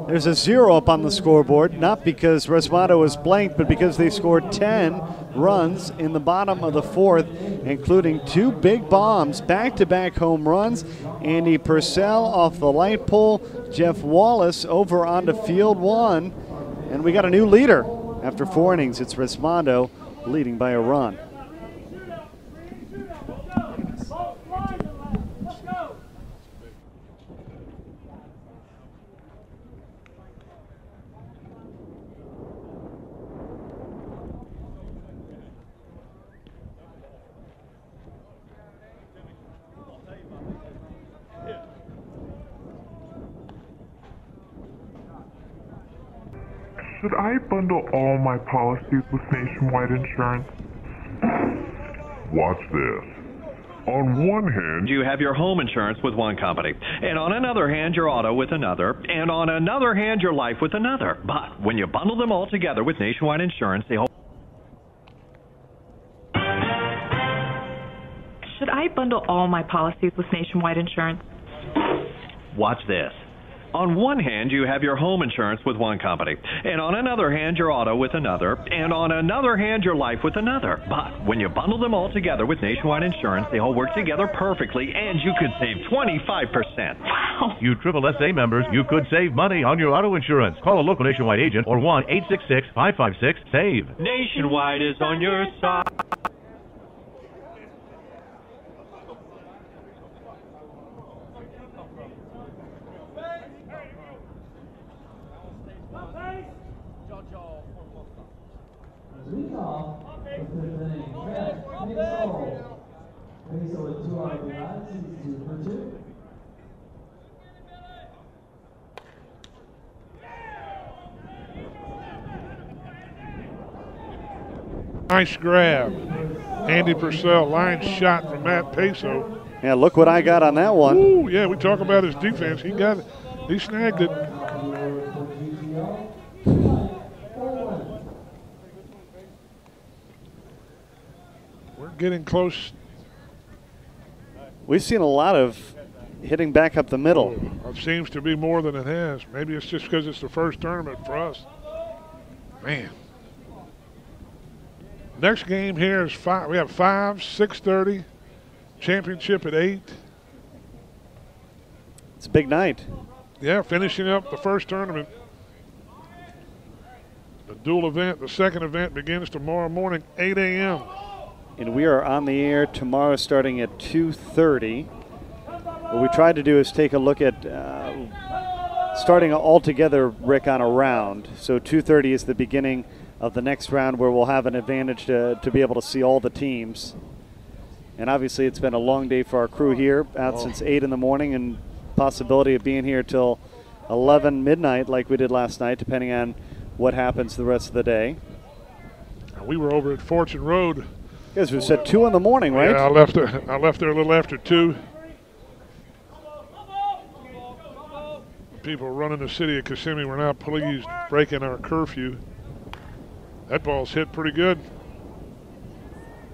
there's a 0 up on the scoreboard, not because Resmondo was blanked, but because they scored 10 runs in the bottom of the fourth, including 2 big bombs, back-to-back home runs. Andy Purcell off the light pole, Jeff Wallace over onto field 1, and we got a new leader. After 4 innings, it's Resmondo leading by a run. Should I bundle all my policies with Nationwide Insurance? Watch this. On one hand, You have your home insurance with one company, and on another hand, your auto with another, and on another hand, your life with another. But when you bundle them all together with Nationwide Insurance, they hold. Should I bundle all my policies with Nationwide Insurance? Watch this. On one hand, you have your home insurance with one company, and on another hand, your auto with another, and on another hand, your life with another. But when you bundle them all together with Nationwide Insurance, they all work together perfectly, and you could save 25%. Wow! You SSSA members, you could save money on your auto insurance. Call a local Nationwide agent or 1-866-556-SAVE. Nationwide is on your side. Leadoff, the fifth inning. Peso with 2 RBIs. He's 2 for 2. Nice grab. Andy Purcell, line shot from Matt Peso. Yeah, look what I got on that one. Ooh, yeah, we talk about his defense. He snagged it. We're getting close. We've seen a lot of hitting back up the middle. It seems to be more than it has. Maybe it's just because it's the first tournament for us. Man. Next game here is 5. We have 5, 6:30. Championship at 8. It's a big night. Yeah, finishing up the first tournament. The dual event, the second event begins tomorrow morning, 8 a.m. And we are on the air tomorrow starting at 2:30. What we tried to do is take a look at starting all together, Rick, on a round. So 2:30 is the beginning of the next round where we'll have an advantage to be able to see all the teams. And obviously it's been a long day for our crew here, out since 8 in the morning, and possibility of being here till 11 midnight like we did last night, depending on what happens the rest of the day. We were over at Fortune Road. You guys was at 2 in the morning, right? Yeah, I left there a little after 2. People running the city of Kissimmee were not pleased breaking our curfew. That ball's hit pretty good.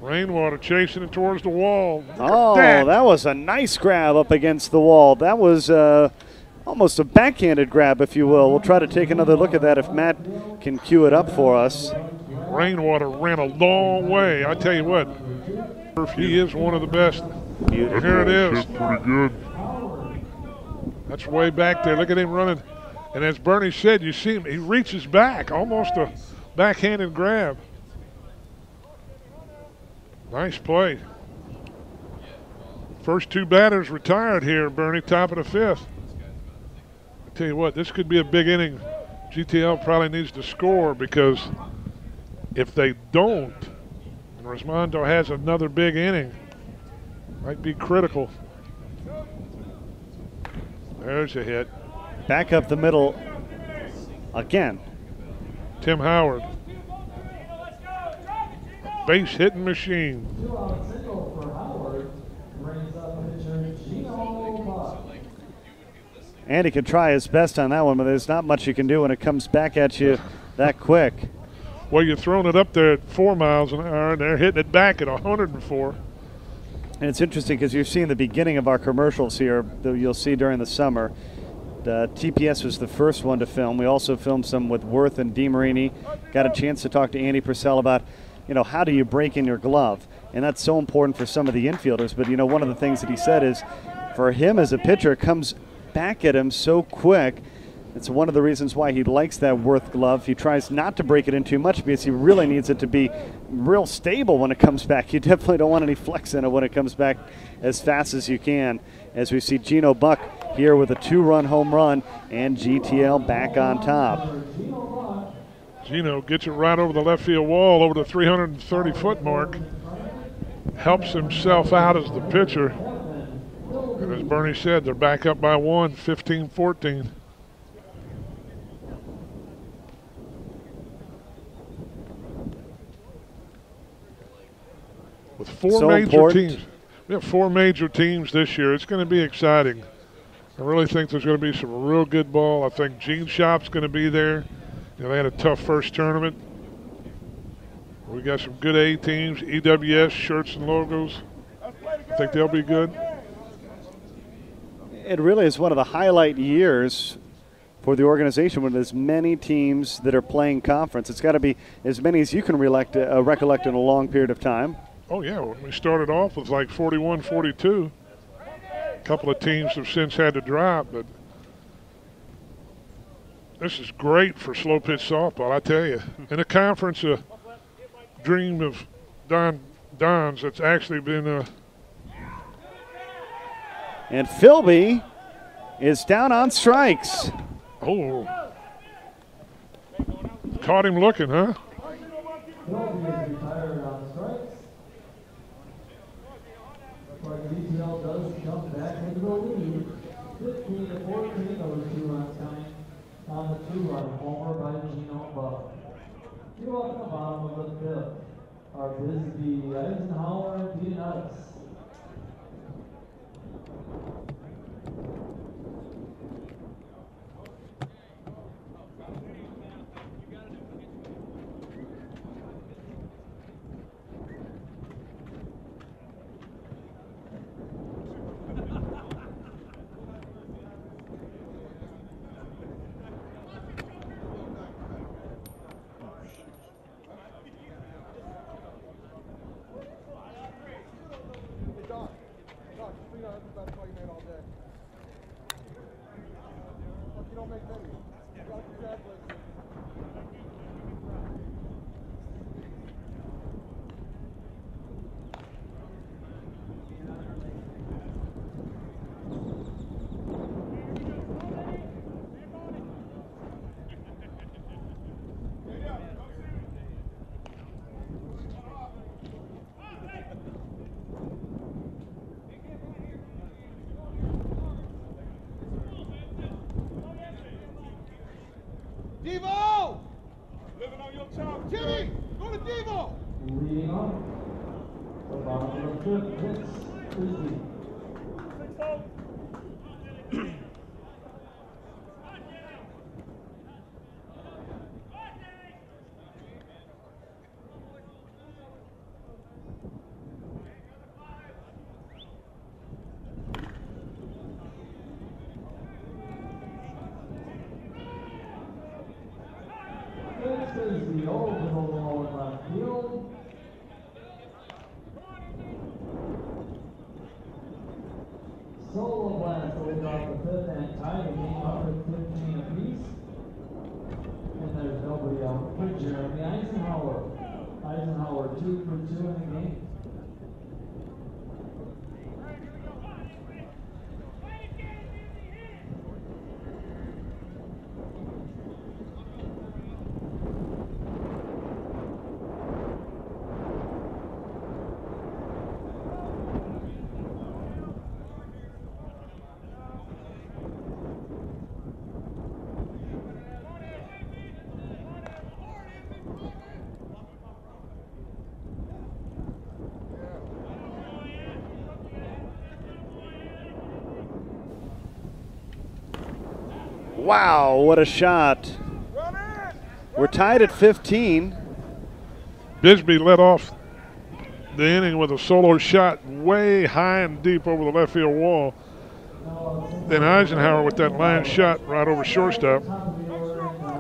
Rainwater chasing it towards the wall. That was a nice grab up against the wall. That was almost a backhanded grab, if you will. We'll try to take another look at that if Matt can cue it up for us. Rainwater ran a long way. I tell you what, he is one of the best. Beautiful. Here it is. pretty good. That's way back there. Look at him running. And as Bernie said, you see him, he reaches back, almost a backhanded grab. Nice play. First 2 batters retired here, Bernie, top of the 5th. I tell you what, this could be a big inning. GTL probably needs to score, because if they don't, and Resmondo has another big inning, might be critical. There's a hit. Back up the middle again. Tim Howard. A base hitting machine. 2-out single for Howard. Brings up pitcher Gino Buck. And he can try his best on that one, but there's not much you can do when it comes back at you that quick. Well, you're throwing it up there at 4 miles an hour, and they're hitting it back at 104. And it's interesting because you're seeing the beginning of our commercials here that you'll see during the summer. The TPS was the first one to film. We also filmed some with Worth and DeMarini. Got a chance to talk to Andy Purcell about, how do you break in your glove? And that's so important for some of the infielders. But, one of the things that he said is for him as a pitcher, it comes back at him so quick. It's one of the reasons why he likes that Worth glove. He tries not to break it in too much because he really needs it to be real stable when it comes back. You definitely don't want any flex in it when it comes back as fast as you can. As we see Gino Buck here with a 2-run home run and GTL back on top. Gino gets it right over the left field wall, over the 330-foot mark. Helps himself out as the pitcher. And as Bernie said, they're back up by 1, 15-14. with four So major important. teams. We have 4 major teams this year. It's going to be exciting. I really think there's going to be some real good ball. I think Gene Shop's going to be there. You know, they had a tough first tournament. We got some good A teams, EWS shirts and logos. I think they'll be good. It really is one of the highlight years for the organization when there's many teams that are playing conference. It's got to be as many as you can recollect in a long period of time. Oh, yeah. When we started off with like 41, 42. A couple of teams have since had to drop, but this is great for slow pitch softball, I tell you. In a conference, a dream of Don's that's actually been And Philby is down on strikes. Oh. Caught him looking, huh? Philby is retired on strikes. But GTL does come back into the lead. 15-14, those 2 runs coming on the 2-run homer by Gino Buck. Two up in the bottom of the 5th are Bisbee, Eisenhower, and Peanuts. Devo! Living on your top. Jimmy, go to Devo! Leading off, the bottom of the 5th hits Bisbee. Next is the overall ball in left field. Solo blast to lead off the 5th and tie the game up at 15 apiece. And there's nobody out for Jeremy Eisenhower. Eisenhower 2 for 2 in the game. Wow, what a shot. We're tied at 15. Bisbee led off the inning with a solo shot way high and deep over the left field wall. Then Eisenhower with that line shot right over shortstop.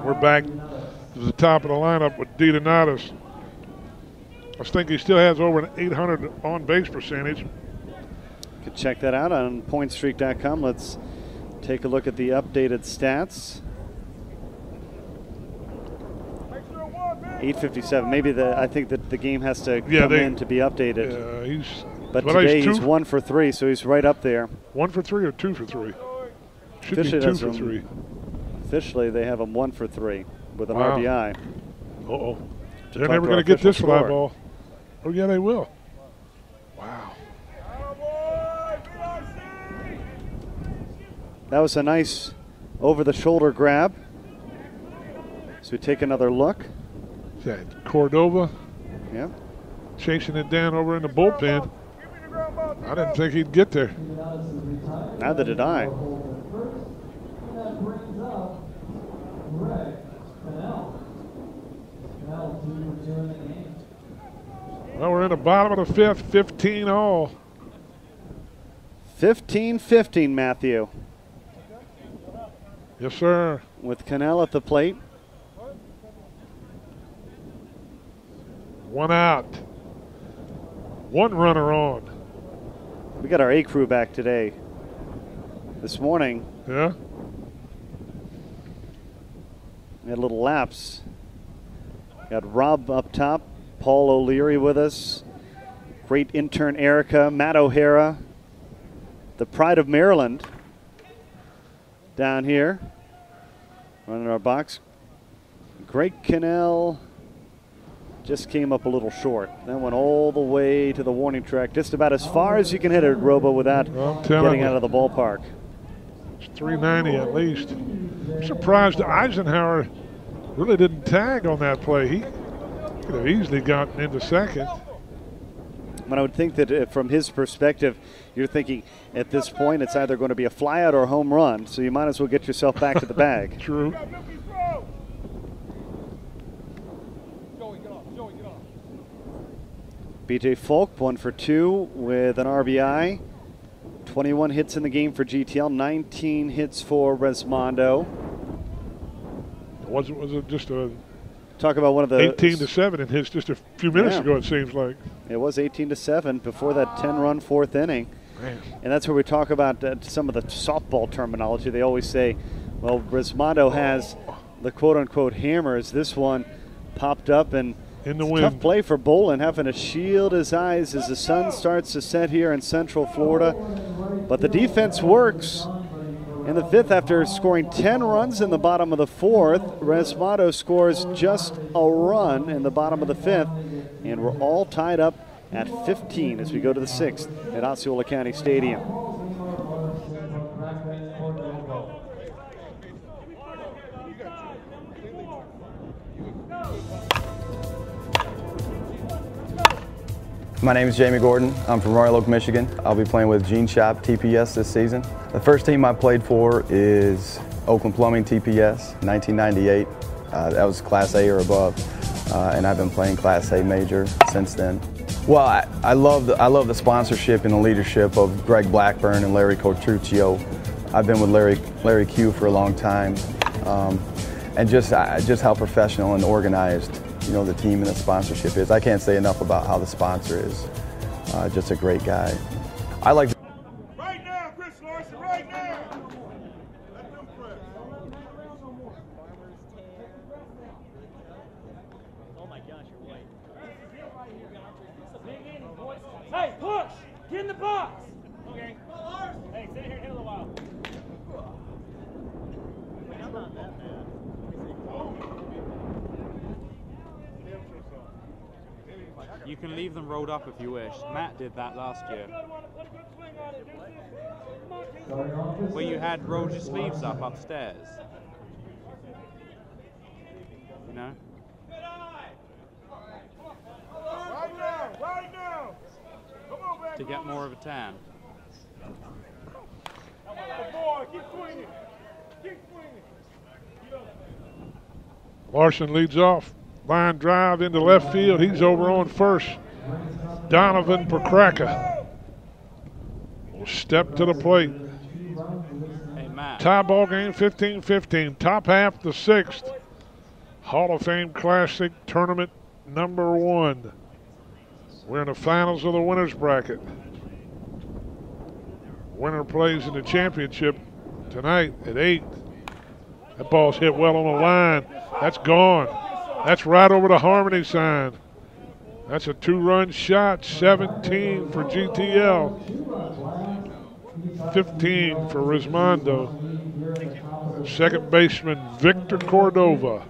We're back to the top of the lineup with DeDonatis. I think he still has over an 800 on-base percentage. Could check that out on pointstreak.com. Let's take a look at the updated stats. 857. Maybe I think that the game has to come in to be updated. But today he's 1 for 3, so he's right up there. 1 for 3 or 2 for 3? Should be 2 for 3. Officially, they have him 1 for 3 with an Wow. RBI. Uh-oh. They're never going to get this fly ball. Oh, yeah, they will. Wow. That was a nice over-the-shoulder grab. So we take another look. That Cordova. Yeah. chasing it down over in the bullpen. I didn't think he'd get there. Neither did I. Well, we're in the bottom of the fifth, 15 all. 15-15, Matthew. Yes, sir. With Cannell at the plate. One out. One runner on. We got our A crew back today. This morning. Yeah. We had a little lapse. Got Rob up top, Paul O'Leary with us, great intern Erica, Matt O'Hara, the pride of Maryland down here, running our box. Greg Cannell just came up a little short. That went all the way to the warning track, just about as far as you can hit it, Robo, without getting out of the ballpark. It's 390 at least. I'm surprised Eisenhower really didn't tag on that play. He could have easily gotten into second. But I would think that from his perspective, you're thinking at this point it's either going to be a flyout or a home run, so you might as well get yourself back to the bag. True. BJ Folk, 1 for 2 with an RBI. 21 hits in the game for GTL, 19 hits for Resmondo. Was it just a talk about one of the 18-7 in hits just a few minutes ago? It seems like it was 18-7 before that 10-run fourth inning. Man. And that's where we talk about some of the softball terminology. They always say, well, Resmondo has the quote-unquote hammers. This one popped up and in the it's a wind. tough play for Bolin, having to shield his eyes as the sun starts to set here in Central Florida. But the defense works. In the fifth, after scoring 10 runs in the bottom of the fourth, Resmondo scores just a run in the bottom of the fifth, and we're all tied up at 15 as we go to the sixth at Osceola County Stadium. My name is Jamie Gordon. I'm from Royal Oak, Michigan. I'll be playing with Gene Shop TPS this season. The first team I played for is Oakland Plumbing TPS, 1998. That was Class A or above, and I've been playing Class A Major since then. Well, I love the sponsorship and the leadership of Greg Blackburn and Larry Cotruccio. I've been with Larry Q for a long time, and just how professional and organized the team and the sponsorship is. I can't say enough about how the sponsor is just a great guy. I like. Right now, Chris Larson, right now. Let them press. Oh my gosh, you're white. Hey, push! Get in the box! Okay. Hey, stay here and hit a little while. I'm not that bad. You can leave them rolled up if you wish. Matt did that last year. Where you had rolled your sleeves up upstairs. You know? Right now. Come on, baby. To get more of a tan. Good boy, keep swinging. Keep swinging. Larson leads off. Line drive into left field. He's over on first. Donovan Pokraka will step to the plate. Hey, Matt. Tie ball game 15-15. Top half the sixth. Hall of Fame Classic Tournament #1. We're in the finals of the winners bracket. Winner plays in the championship tonight at 8. That ball's hit well on the line. That's gone. That's right over the Harmony sign. That's a 2-run shot. 17 for GTL. 15 for Resmondo. Second baseman Victor Cordova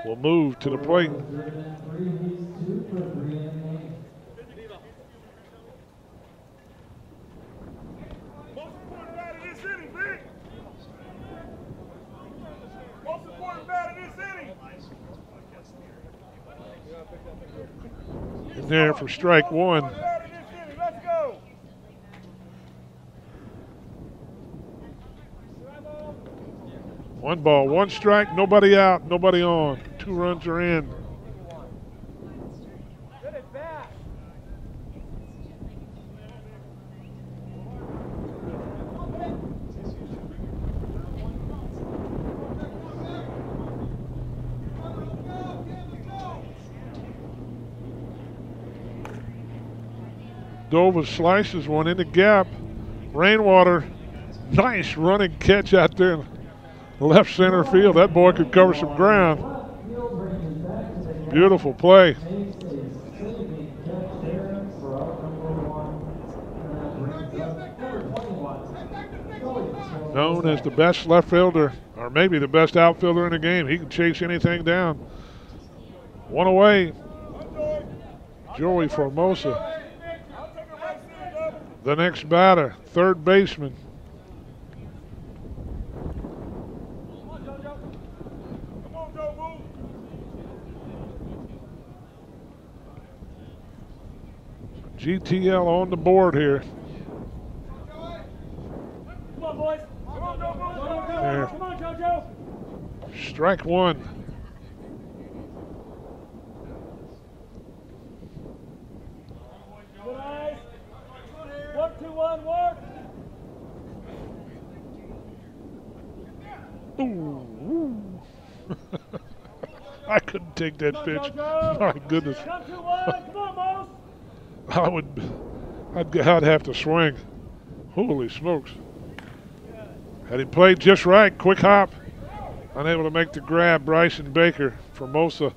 will move to the plate. in there for strike one. One ball, one strike, nobody out, nobody on. 2 runs are in. Dova slices one in the gap. Rainwater, nice running catch out there in left center field. That boy could cover some ground. Beautiful play. Known as the best left fielder, or maybe the best outfielder in the game. He can chase anything down. One away. Joey Formosa. The next batter, third baseman. GTL on the board here. Come on, boys. Come on, There. Come on, JoJo. Strike one. Good eyes. Work, 2-1, work. Ooh. I couldn't take that pitch. My goodness. Come 2-1. Come on, Mose. I'd have to swing. Holy smokes. Had he played just right, quick hop. Unable to make the grab, Bryson Baker. Formosa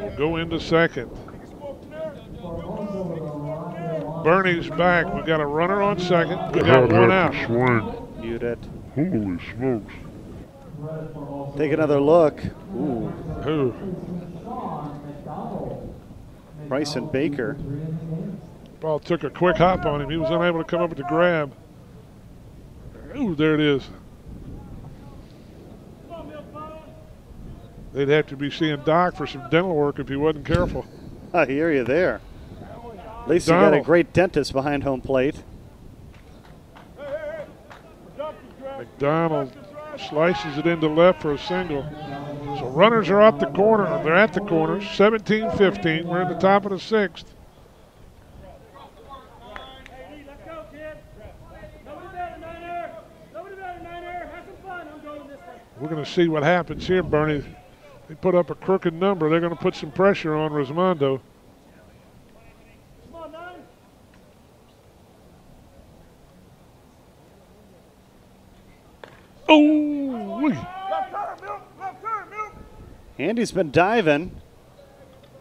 will go into second. Bernie's back. We got a runner on second. We got one out. Mute it. Holy smokes. Take another look. Ooh. Who? Bryson Baker. Ball took a quick hop on him. He was unable to come up with the grab. Ooh, there it is. They'd have to be seeing Doc for some dental work if he wasn't careful. I hear you there. At least you got a great dentist behind home plate. McDonald slices it into left for a single. So runners are up the corner. They're at the corner. 17-15. We're at the top of the sixth. We're going to see what happens here, Bernie. They put up a crooked number. They're going to put some pressure on Resmondo. Oh! Andy's been diving.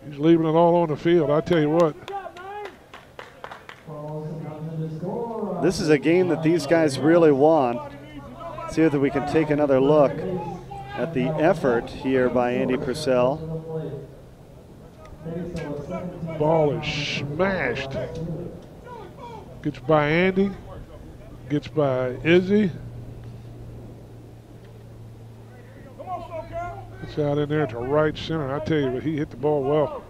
He's leaving it all on the field. I tell you what. This is a game that these guys really want. See if we can take another look at the effort here by Andy Purcell. Ball is smashed. Gets by Andy. Gets by Izzy. It's out in there to right center. I tell you, but he hit the ball well.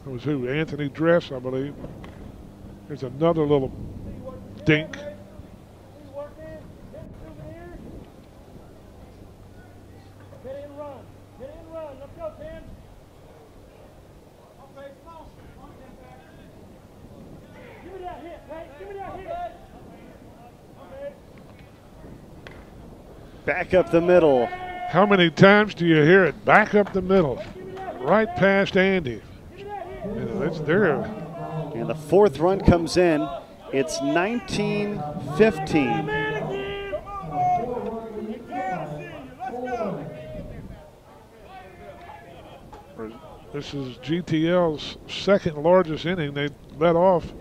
That was who? Anthony Dress, I believe. There's another little dink. Back up the middle. How many times do you hear it? Back up the middle. Right past Andy. It's there. And the fourth run comes in. It's 19-15. This is GTL's second largest inning. They led off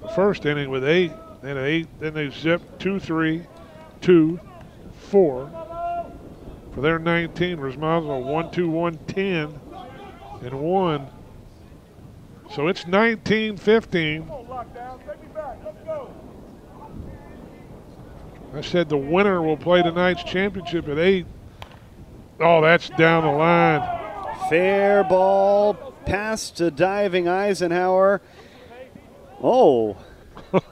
the first inning with 8, then 8, then they zipped 2-3, 2, 4. For their 19, Resmondo 1-2-1-10 and 1. So it's 19-15. I said the winner will play tonight's championship at 8. Oh, that's down the line. Fair ball pass to diving Eisenhower. Oh,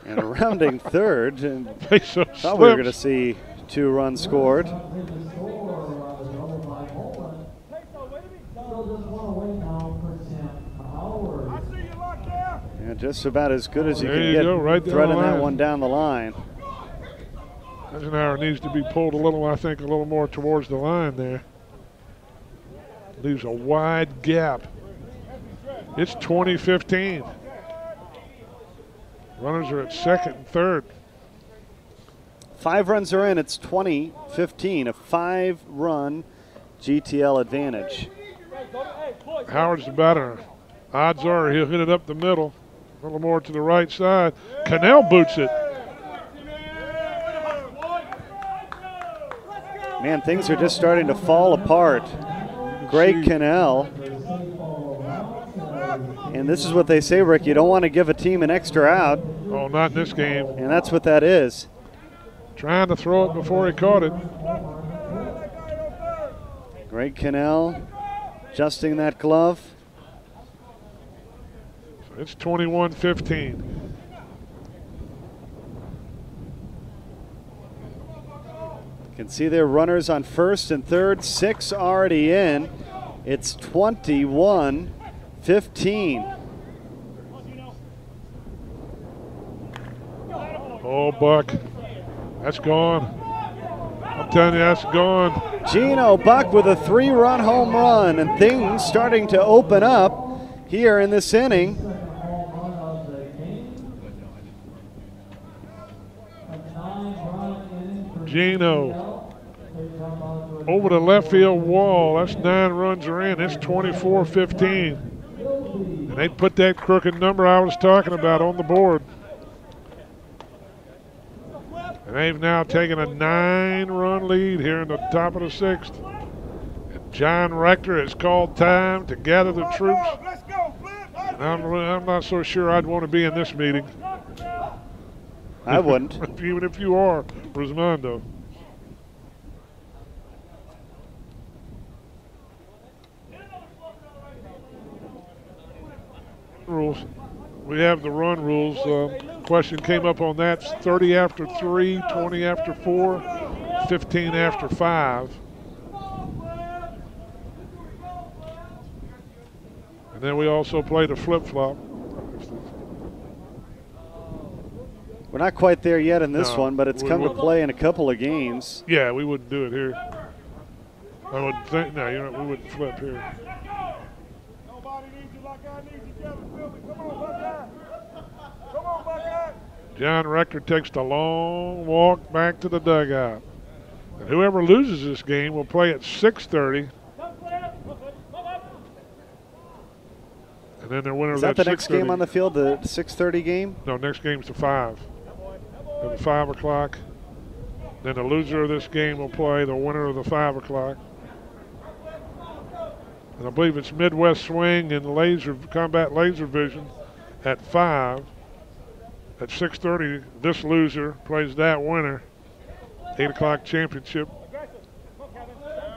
and a rounding third. And thought we were going to see 2 runs scored. Yeah, just about as good as you can get, right threading that one down the line. Eisenhower needs to be pulled a little, I think, a little more towards the line there. Leaves a wide gap. It's 20-15. Runners are at second and third. 5 runs are in. It's 20-15, a 5-run GTL advantage. Howard's the batter. Odds are he'll hit it up the middle, a little more to the right side. Cannell boots it. Man, things are just starting to fall apart. Greg Cannell. And this is what they say, Rick, you don't want to give a team an extra out. Oh, not in this game. And that's what that is. Trying to throw it before he caught it. Greg Cannell adjusting that glove. So it's 21-15. You can see their runners on first and third, 6 already in. It's 21-15. Oh, Buck, that's gone. I'm telling you, that's gone. Gino Buck with a 3-run home run, and things starting to open up here in this inning. Gino over the left field wall. That's 9 runs are in. It's 24-15. And they put that crooked number I was talking about on the board. And they've now taken a 9-run lead here in the top of the 6th. And John Rector has called time to gather the troops. And I'm not so sure I'd want to be in this meeting. I wouldn't. Even if you are Resmondo. Rules. We have the run rules. Question came up on that. 30 after 3, 20 after 4, 15 after 5. And then we also played a flip-flop. We're not quite there yet in this No, one, but it's come to play in a couple of games. Yeah, we wouldn't do it here. I would think, no, you know, we wouldn't flip here. John Rector takes the long walk back to the dugout. And whoever loses this game will play at 6:30. And then the winner Is of that that the next game on the field, the 6:30 game? No, next game's the 5. At the 5 o'clock. Then the loser of this game will play the winner of the 5 o'clock. And I believe it's Midwest Swing and Combat Laser Vision at 5. At 6:30, this loser plays that winner. 8 o'clock championship.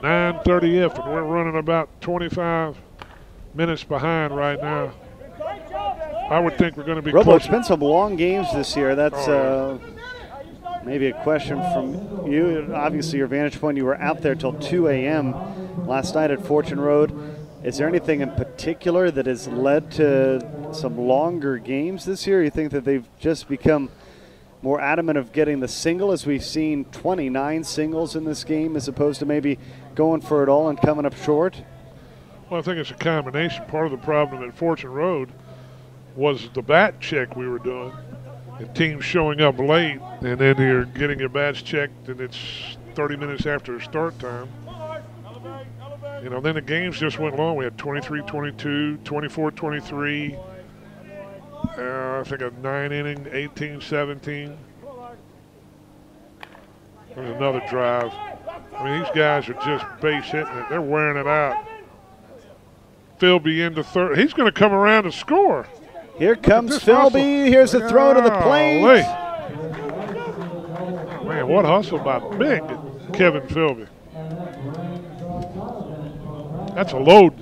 9:30 if, and we're running about 25 minutes behind right now. I would think we're going to be Robo, close. it's been some long games this year. That's maybe a question from you. Obviously, your vantage point, you were out there till 2 a.m. last night at Fortune Road. Is there anything in particular that has led to some longer games this year? You think that they've just become more adamant of getting the single, as we've seen 29 singles in this game, as opposed to maybe going for it all and coming up short? Well, I think it's a combination. Part of the problem at Fortune Road was the bat check we were doing, and teams showing up late, and then you're getting your bats checked, and it's 30 minutes after start time. You know, then the games just went long. We had 23-22, 24-23, I think a 9-inning, 18-17. There's another drive. I mean, these guys are just base hitting it. They're wearing it out. Philby into third. He's going to come around and score. Here comes Philby. Here's the throw to the plate. Man, what hustle by big Kevin Philby. That's a load.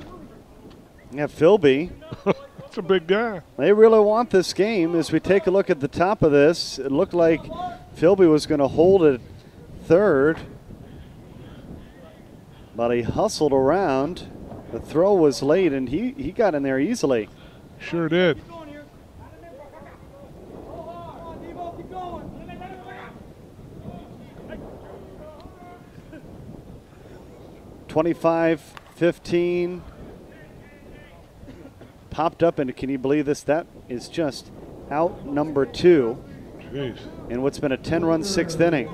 Yeah, Philby. That's a big guy. They really want this game. As we take a look at the top of this, it looked like Philby was going to hold it third, but he hustled around. The throw was late, and he got in there easily. Sure did. (25-15). Popped up, and can you believe this? That is just out number 2 Jeez. in what's been a 10-run 6th inning.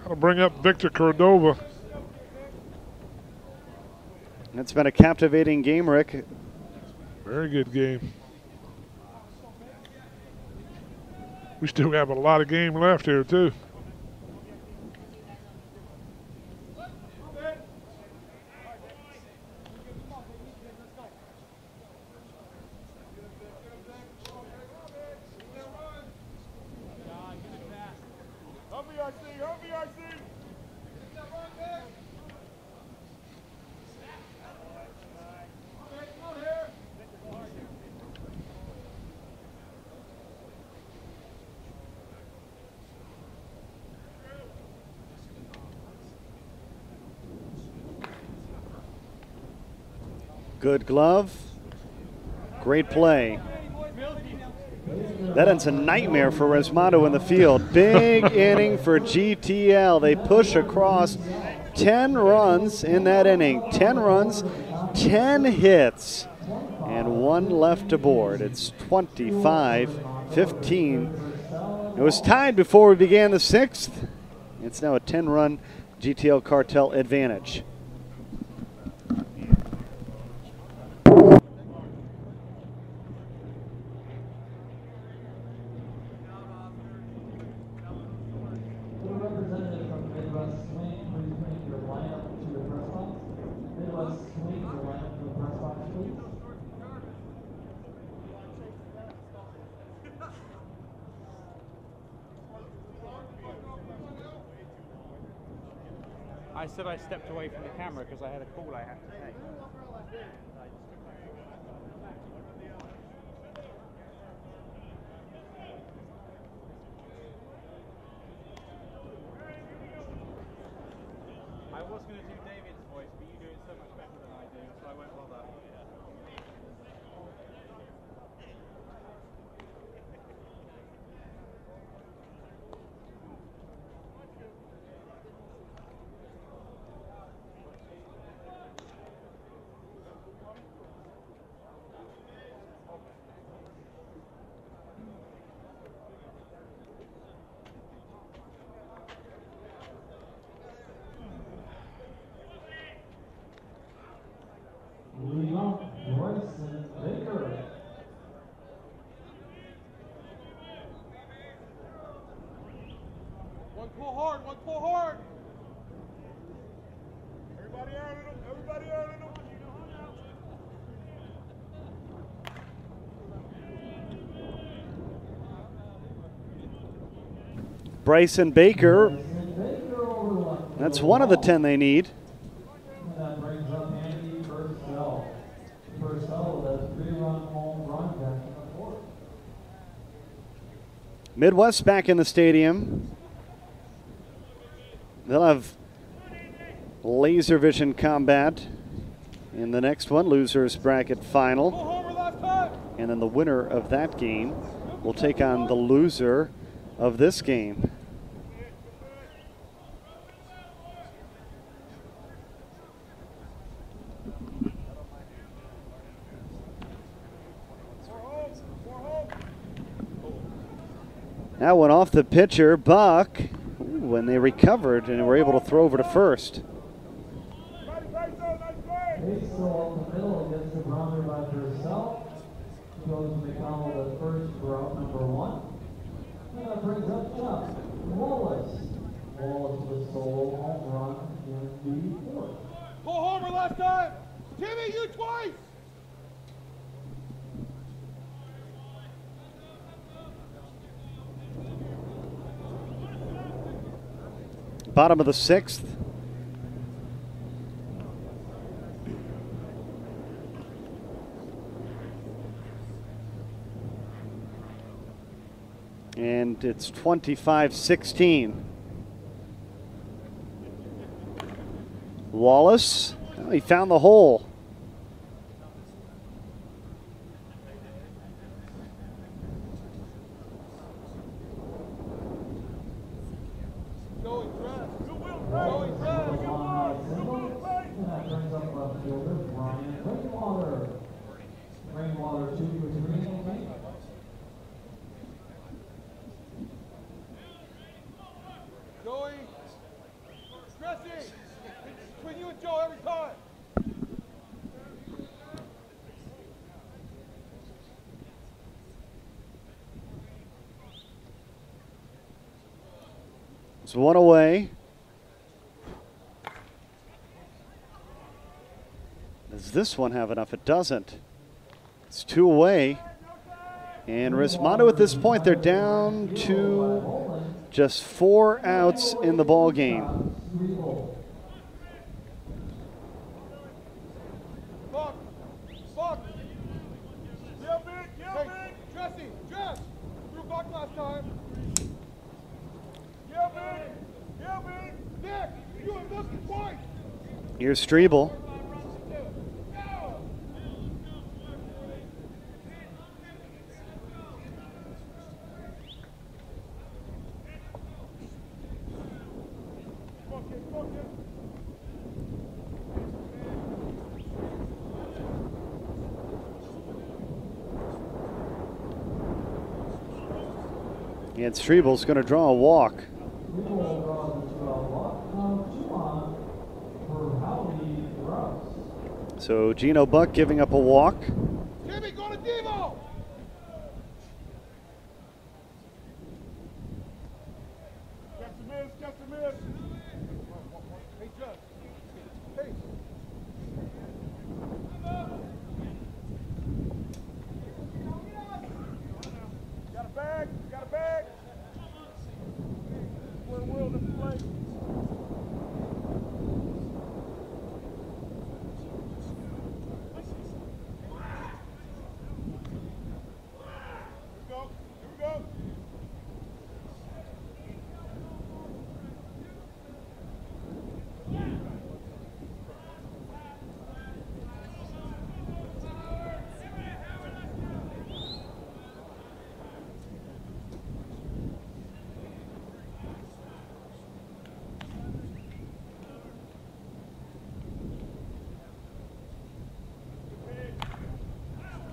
I'll bring up Victor Cordova. It's been a captivating game, Rick. Very good game. We still have a lot of game left here, too. Good glove. Great play. That ends a nightmare for Resmondo in the field. Big inning for GTL. They push across 10 runs in that inning. 10 runs, 10 hits, and 1 left aboard. It's 25-15. It was tied before we began the 6th. It's now a 10-run GTL Cartel advantage. I said I stepped away from the camera because I had a call I had to take. I was going to do David's voice, but you do it so much better than I do, so I won't bother. One pull hard, one pull hard. Everybody out of them, everybody out of them. Bryson Baker. That's one of the 10 they need. That brings up Andy Purcell. Purcell with a 3-run home run back in the 4th. Midwest back in the stadium. They'll have laser vision combat in the next one, losers bracket final. And then the winner of that game will take on the loser of this game. That went off the pitcher, Buck, when they recovered and were able to throw over to first. Basil up the middle gets the grounder by Purcell. Goes McConnell to first for out number 1. And that brings up Jeff Wallace. Wallace with a solo home run in the 4th. Pull homer last time. Timmy, you twice. bottom of the 6th. And it's 25-16. Wallace, oh, he found the hole. It's one away. Does this one have enough? It doesn't. It's 2 away. And Resmondo at this point, they're down to just 4 outs in the ball game. Here's Strebel. And Strebel's going to draw a walk. So Gino Buck giving up a walk. Jimmy, go to Devo! Catch the miss, catch the miss. Hey, Judge. Hey. Got a bag, got a bag. We're willing to play.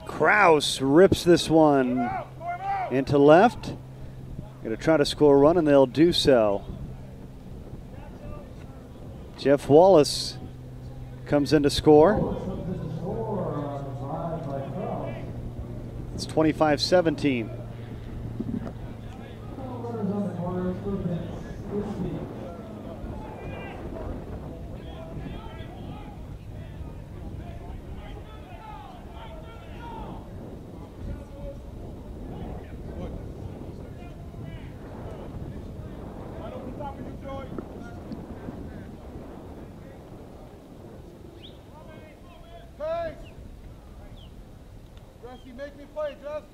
Kraus rips this one into left. Going to try to score a run, and they'll do so. Jeff Wallace comes in to score. It's 25-17. Make me play, Just.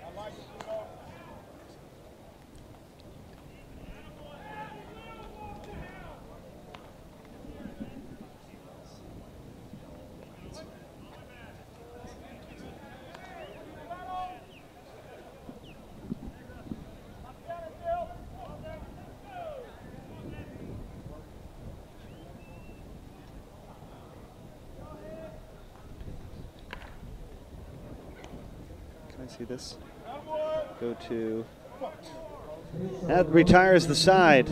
I like it, you know. See this? Go to. That retires the side.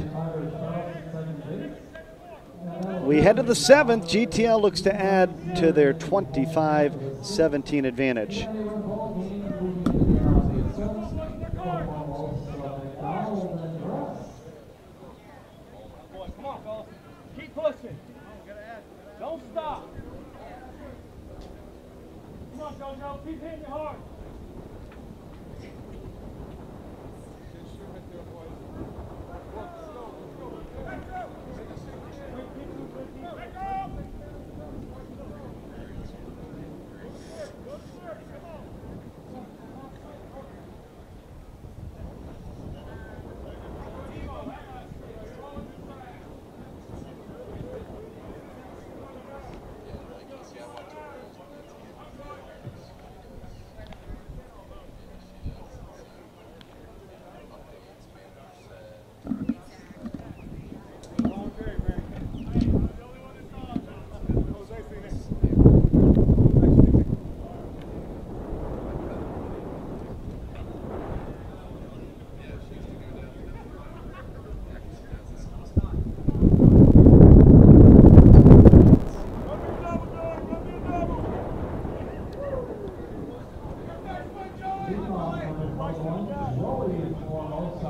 We head to the 7th. GTL looks to add to their 25-17 advantage. Keep pushing. Don't stop. Come on, JoJo. Keep hitting it hard.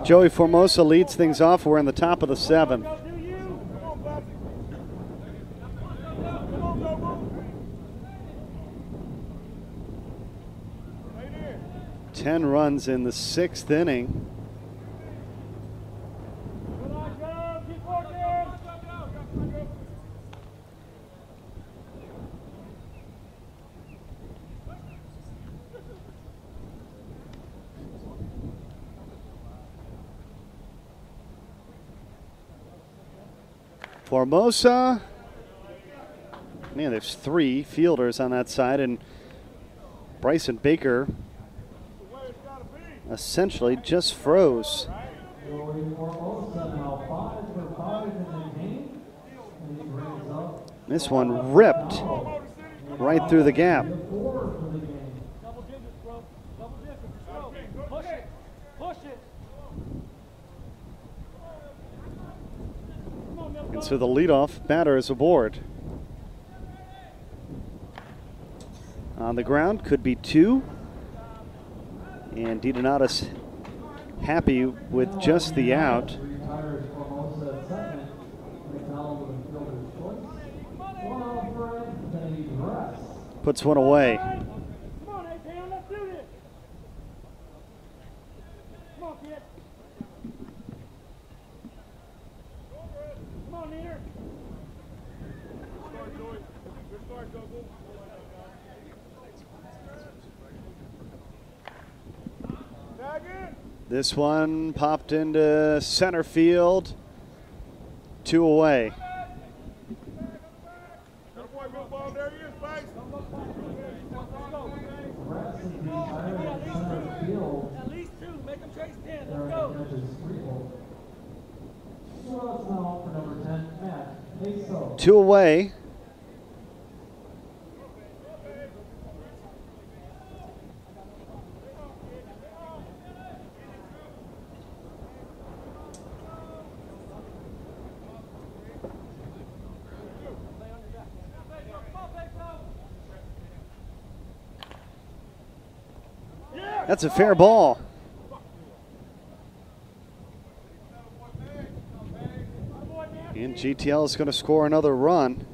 Joey Formosa leads things off. We're in the top of the 7th. 10 runs in the 6th inning. Formosa. Man, there's 3 fielders on that side, and Bryson Baker essentially just froze. This one ripped right through the gap. And so the leadoff batter is aboard. On the ground could be 2. And DiDonatis happy with just the out. Puts one away. This one popped into center field. 2 away. At least 2. Make them chase 10. Let's go. 2 away. That's a fair ball. And GTL is going to score another run.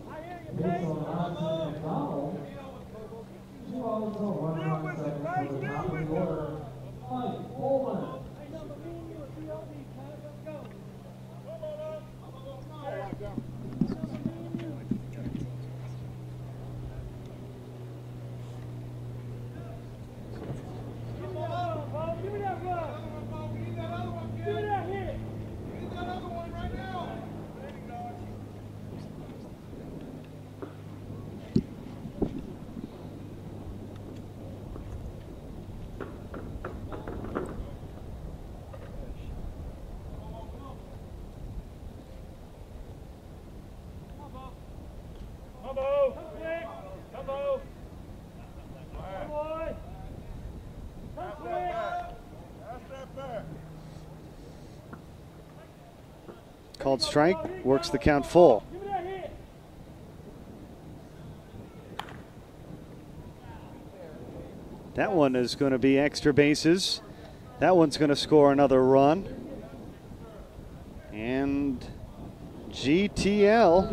Called strike, works the count full. That one is going to be extra bases. That one's going to score another run. And GTL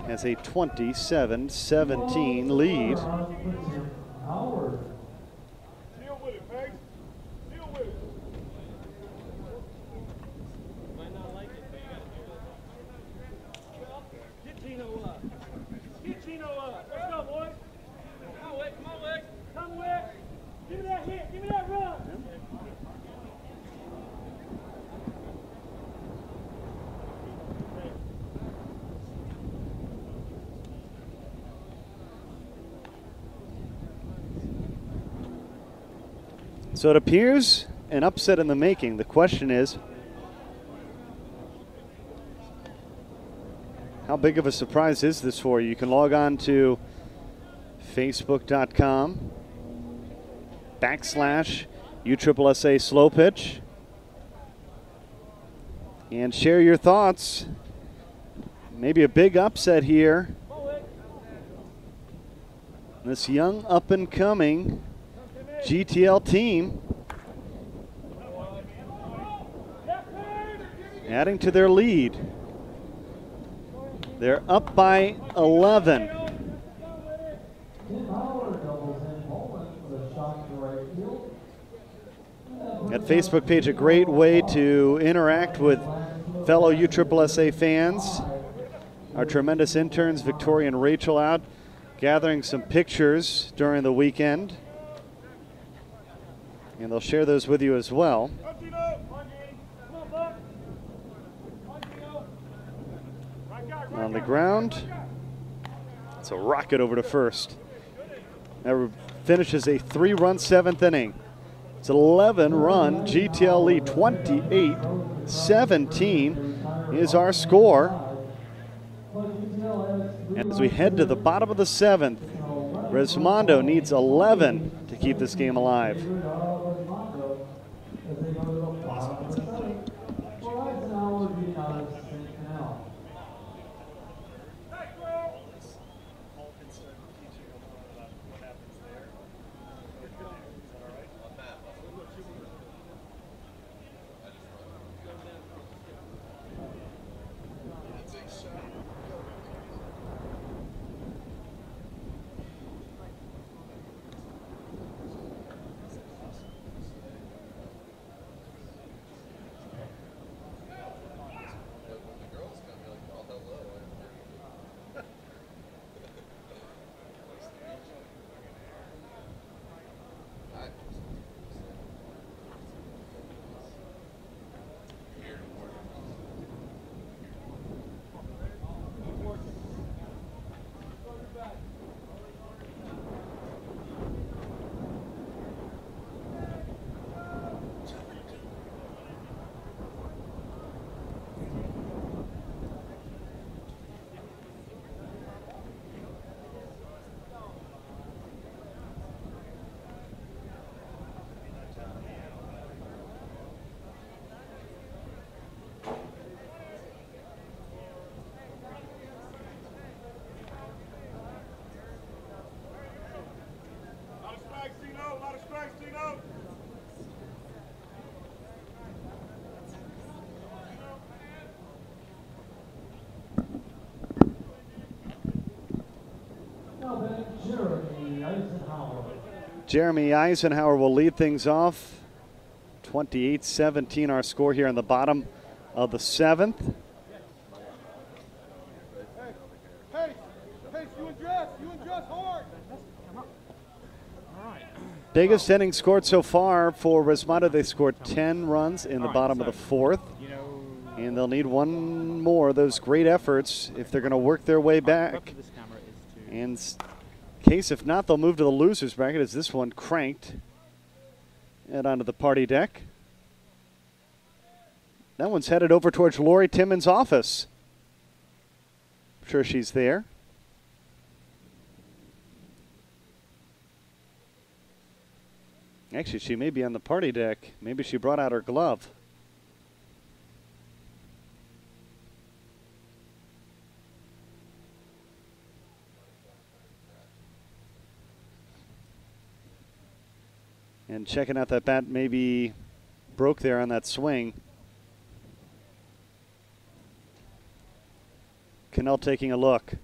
has a 27-17 lead. So it appears an upset in the making. The question is, how big of a surprise is this for you? You can log on to facebook.com/USSSA slow pitch and share your thoughts. Maybe a big upset here. This young up and coming GTL team. adding to their lead. They're up by 11. That Facebook page, a great way to interact with fellow USSSA fans. Our tremendous interns, Victoria and Rachel, out gathering some pictures during the weekend. And they'll share those with you as well. On the ground, it's a rocket over to first. That finishes a 3-run 7th inning. It's an 11-run GTL lead. 28-17 is our score. And as we head to the bottom of the 7th, Resmondo needs 11 to keep this game alive. Jeremy Eisenhower will lead things off. 28-17 our score here in the bottom of the 7th. Hey, you address hard. Biggest inning scored so far for Resmondo. They scored 10 runs in the bottom of the 4th. And they'll need one more of those great efforts if they're going to work their way back. And case if not, they'll move to the losers bracket as this one cranked and onto the party deck. That one's headed over towards Lori Timmons' office. I'm sure she's there. Actually, she may be on the party deck. Maybe she brought out her glove. And checking out that bat maybe broke there on that swing. Cannell taking a look.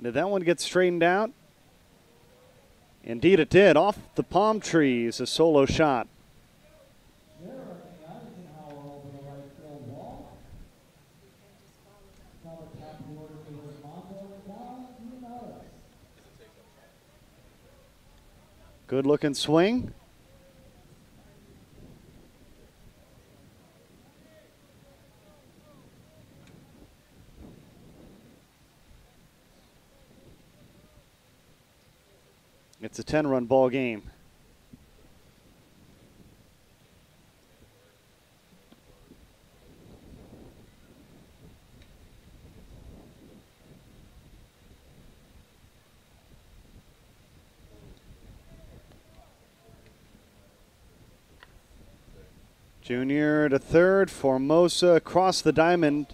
Did that one get straightened out? Indeed it did. Off the palm trees, a solo shot. Good looking swing. It's a 10-run ball game. Junior to third, Formosa across the diamond.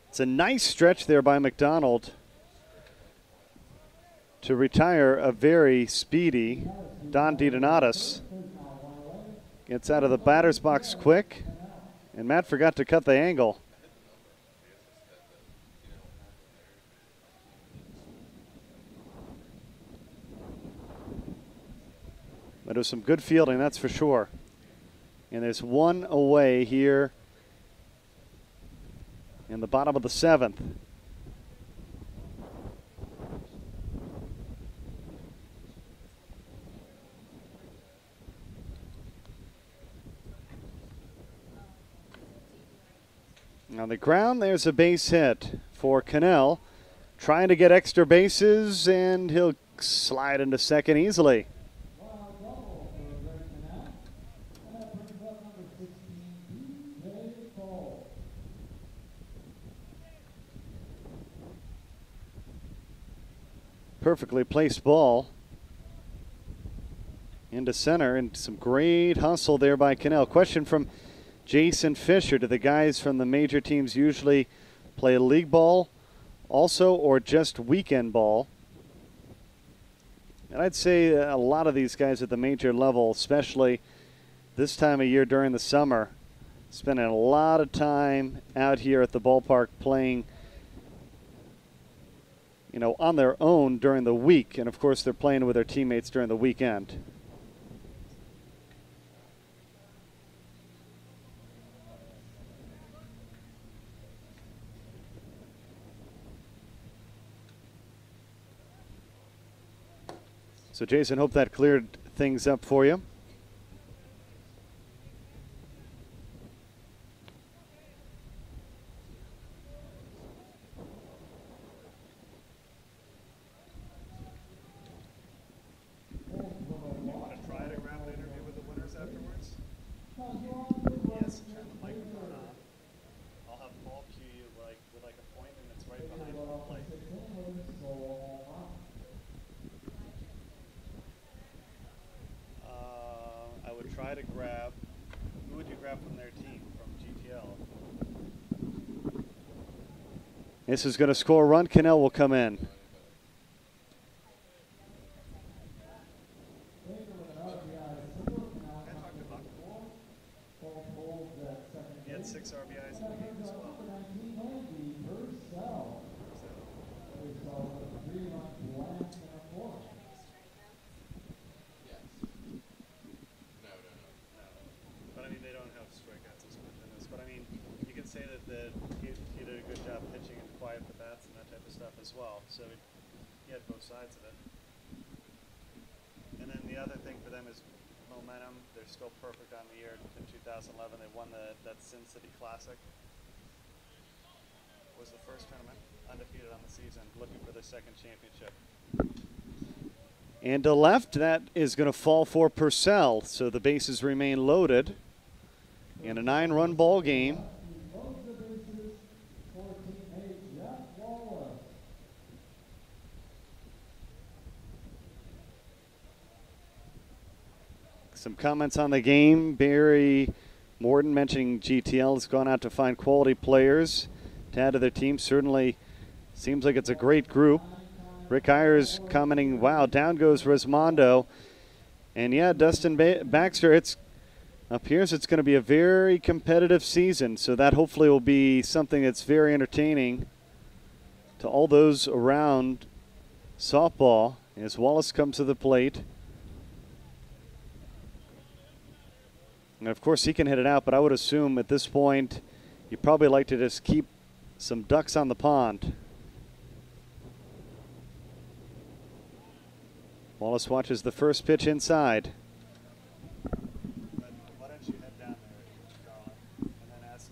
It's a nice stretch there by McDonald to retire a very speedy Don DiDonatis. Gets out of the batter's box quick, and Matt forgot to cut the angle. But it was some good fielding, that's for sure. And there's one away here in the bottom of the 7th. On the ground, there's a base hit for Cannell. Trying to get extra bases, and he'll slide into second easily. Perfectly placed ball into center, and some great hustle there by Cannell. Question from Jason Fisher: do the guys from the major teams usually play league ball also, or just weekend ball? And I'd say a lot of these guys at the major level, especially this time of year during the summer, spending a lot of time out here at the ballpark playing, you know, on their own during the week, and of course they're playing with their teammates during the weekend. So Jason, hope that cleared things up for you. Try to grab, who would you grab from their team, from GTL? This is going to score a run. Cannell will come in. He had 6 RBIs in the game as well. As well, so he had both sides of it. And then the other thing for them is momentum. They're still perfect on the year. In 2011, they won that Sin City Classic. It was the first tournament, undefeated on the season, looking for their second championship. And to left, that is going to fall for Purcell, so the bases remain loaded in a 9-run ball game. Some comments on the game. Barry Morton mentioning GTL has gone out to find quality players to add to their team. Certainly seems like it's a great group. Rick Ayers commenting, wow, down goes Resmondo. And yeah, Dustin Baxter, it appears it's going to be a very competitive season. So that hopefully will be something that's very entertaining to all those around softball as Wallace comes to the plate. And of course he can hit it out, but I would assume at this point you'd probably like to just keep some ducks on the pond. Wallace watches the first pitch inside. Why don't you head down there, Garland, and then ask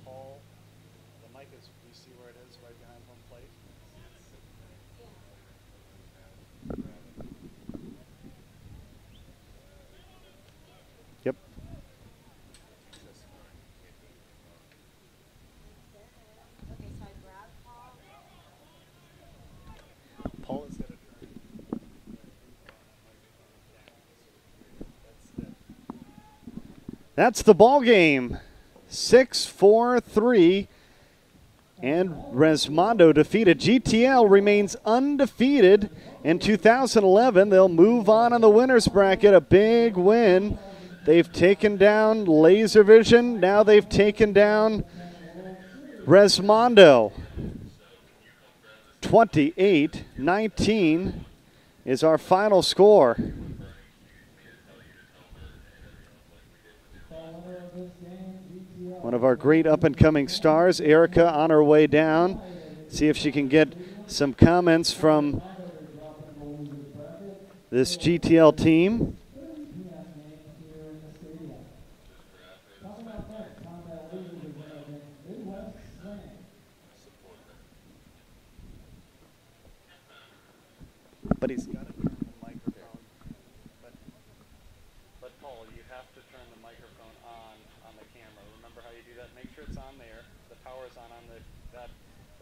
Paul, the mic is, do you see where it is, right behind home plate? Yep. Paul is going to That's the ball game. 6-4-3. And Resmondo defeated. GTL remains undefeated in 2011. They'll move on in the winners bracket. A big win. They've taken down Laser Vision. Now they've taken down Resmondo. 28-19 is our final score. One of our great up-and-coming stars, Erica, on her way down. See if she can get some comments from this GTL team. But he's got to turn the microphone. But Paul, you have to turn the microphone on the camera. Remember how you do that? Make sure it's on there. The power's on the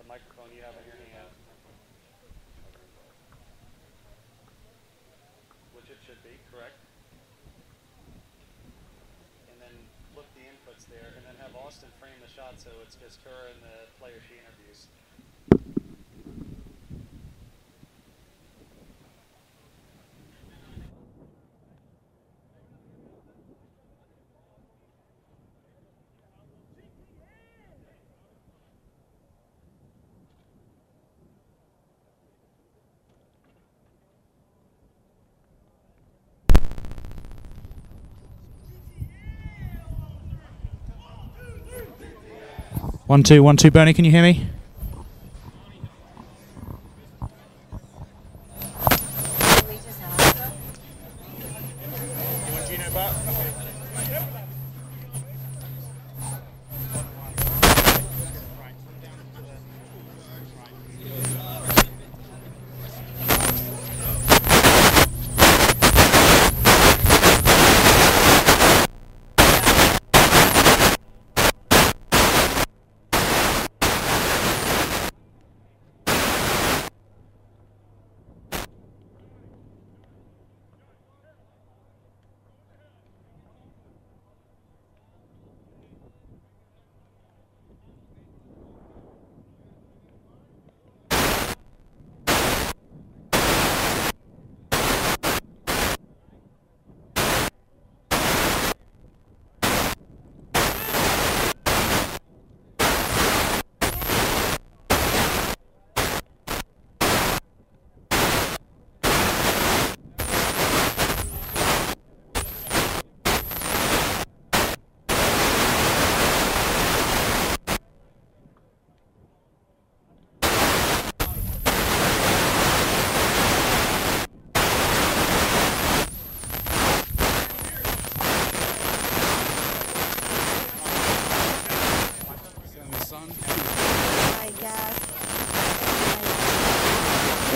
microphone you have in your hand. Which it should be, correct? And then flip the inputs there, and then have Austin frame the shot so it's just her and the player she interviews. One, two, Bernie, can you hear me?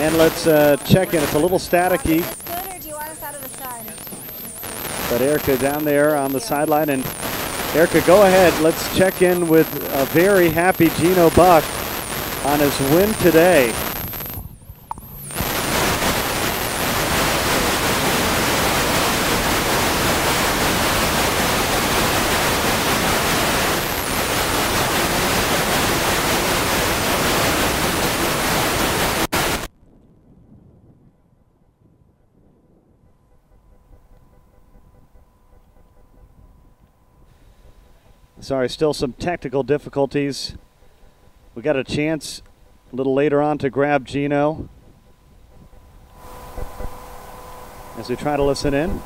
And let's check in. It's a little staticky. But Erica down there on the sideline. And Erica, go ahead. Let's check in with a very happy Gino Buck on his win today. Sorry, still some technical difficulties. We got a chance a little later on to grab Gino as we try to listen in.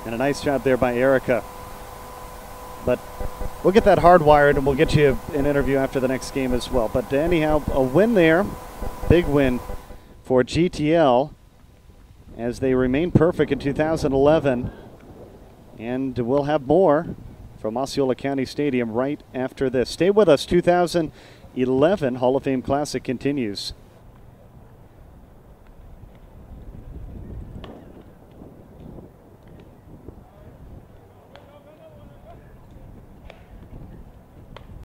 And a nice job there by Erica. But we'll get that hardwired and we'll get you an interview after the next game as well. But anyhow, a win there. Big win for GTL as they remain perfect in 2011. And we'll have more from Osceola County Stadium right after this. Stay with us. 2011 Hall of Fame Classic continues.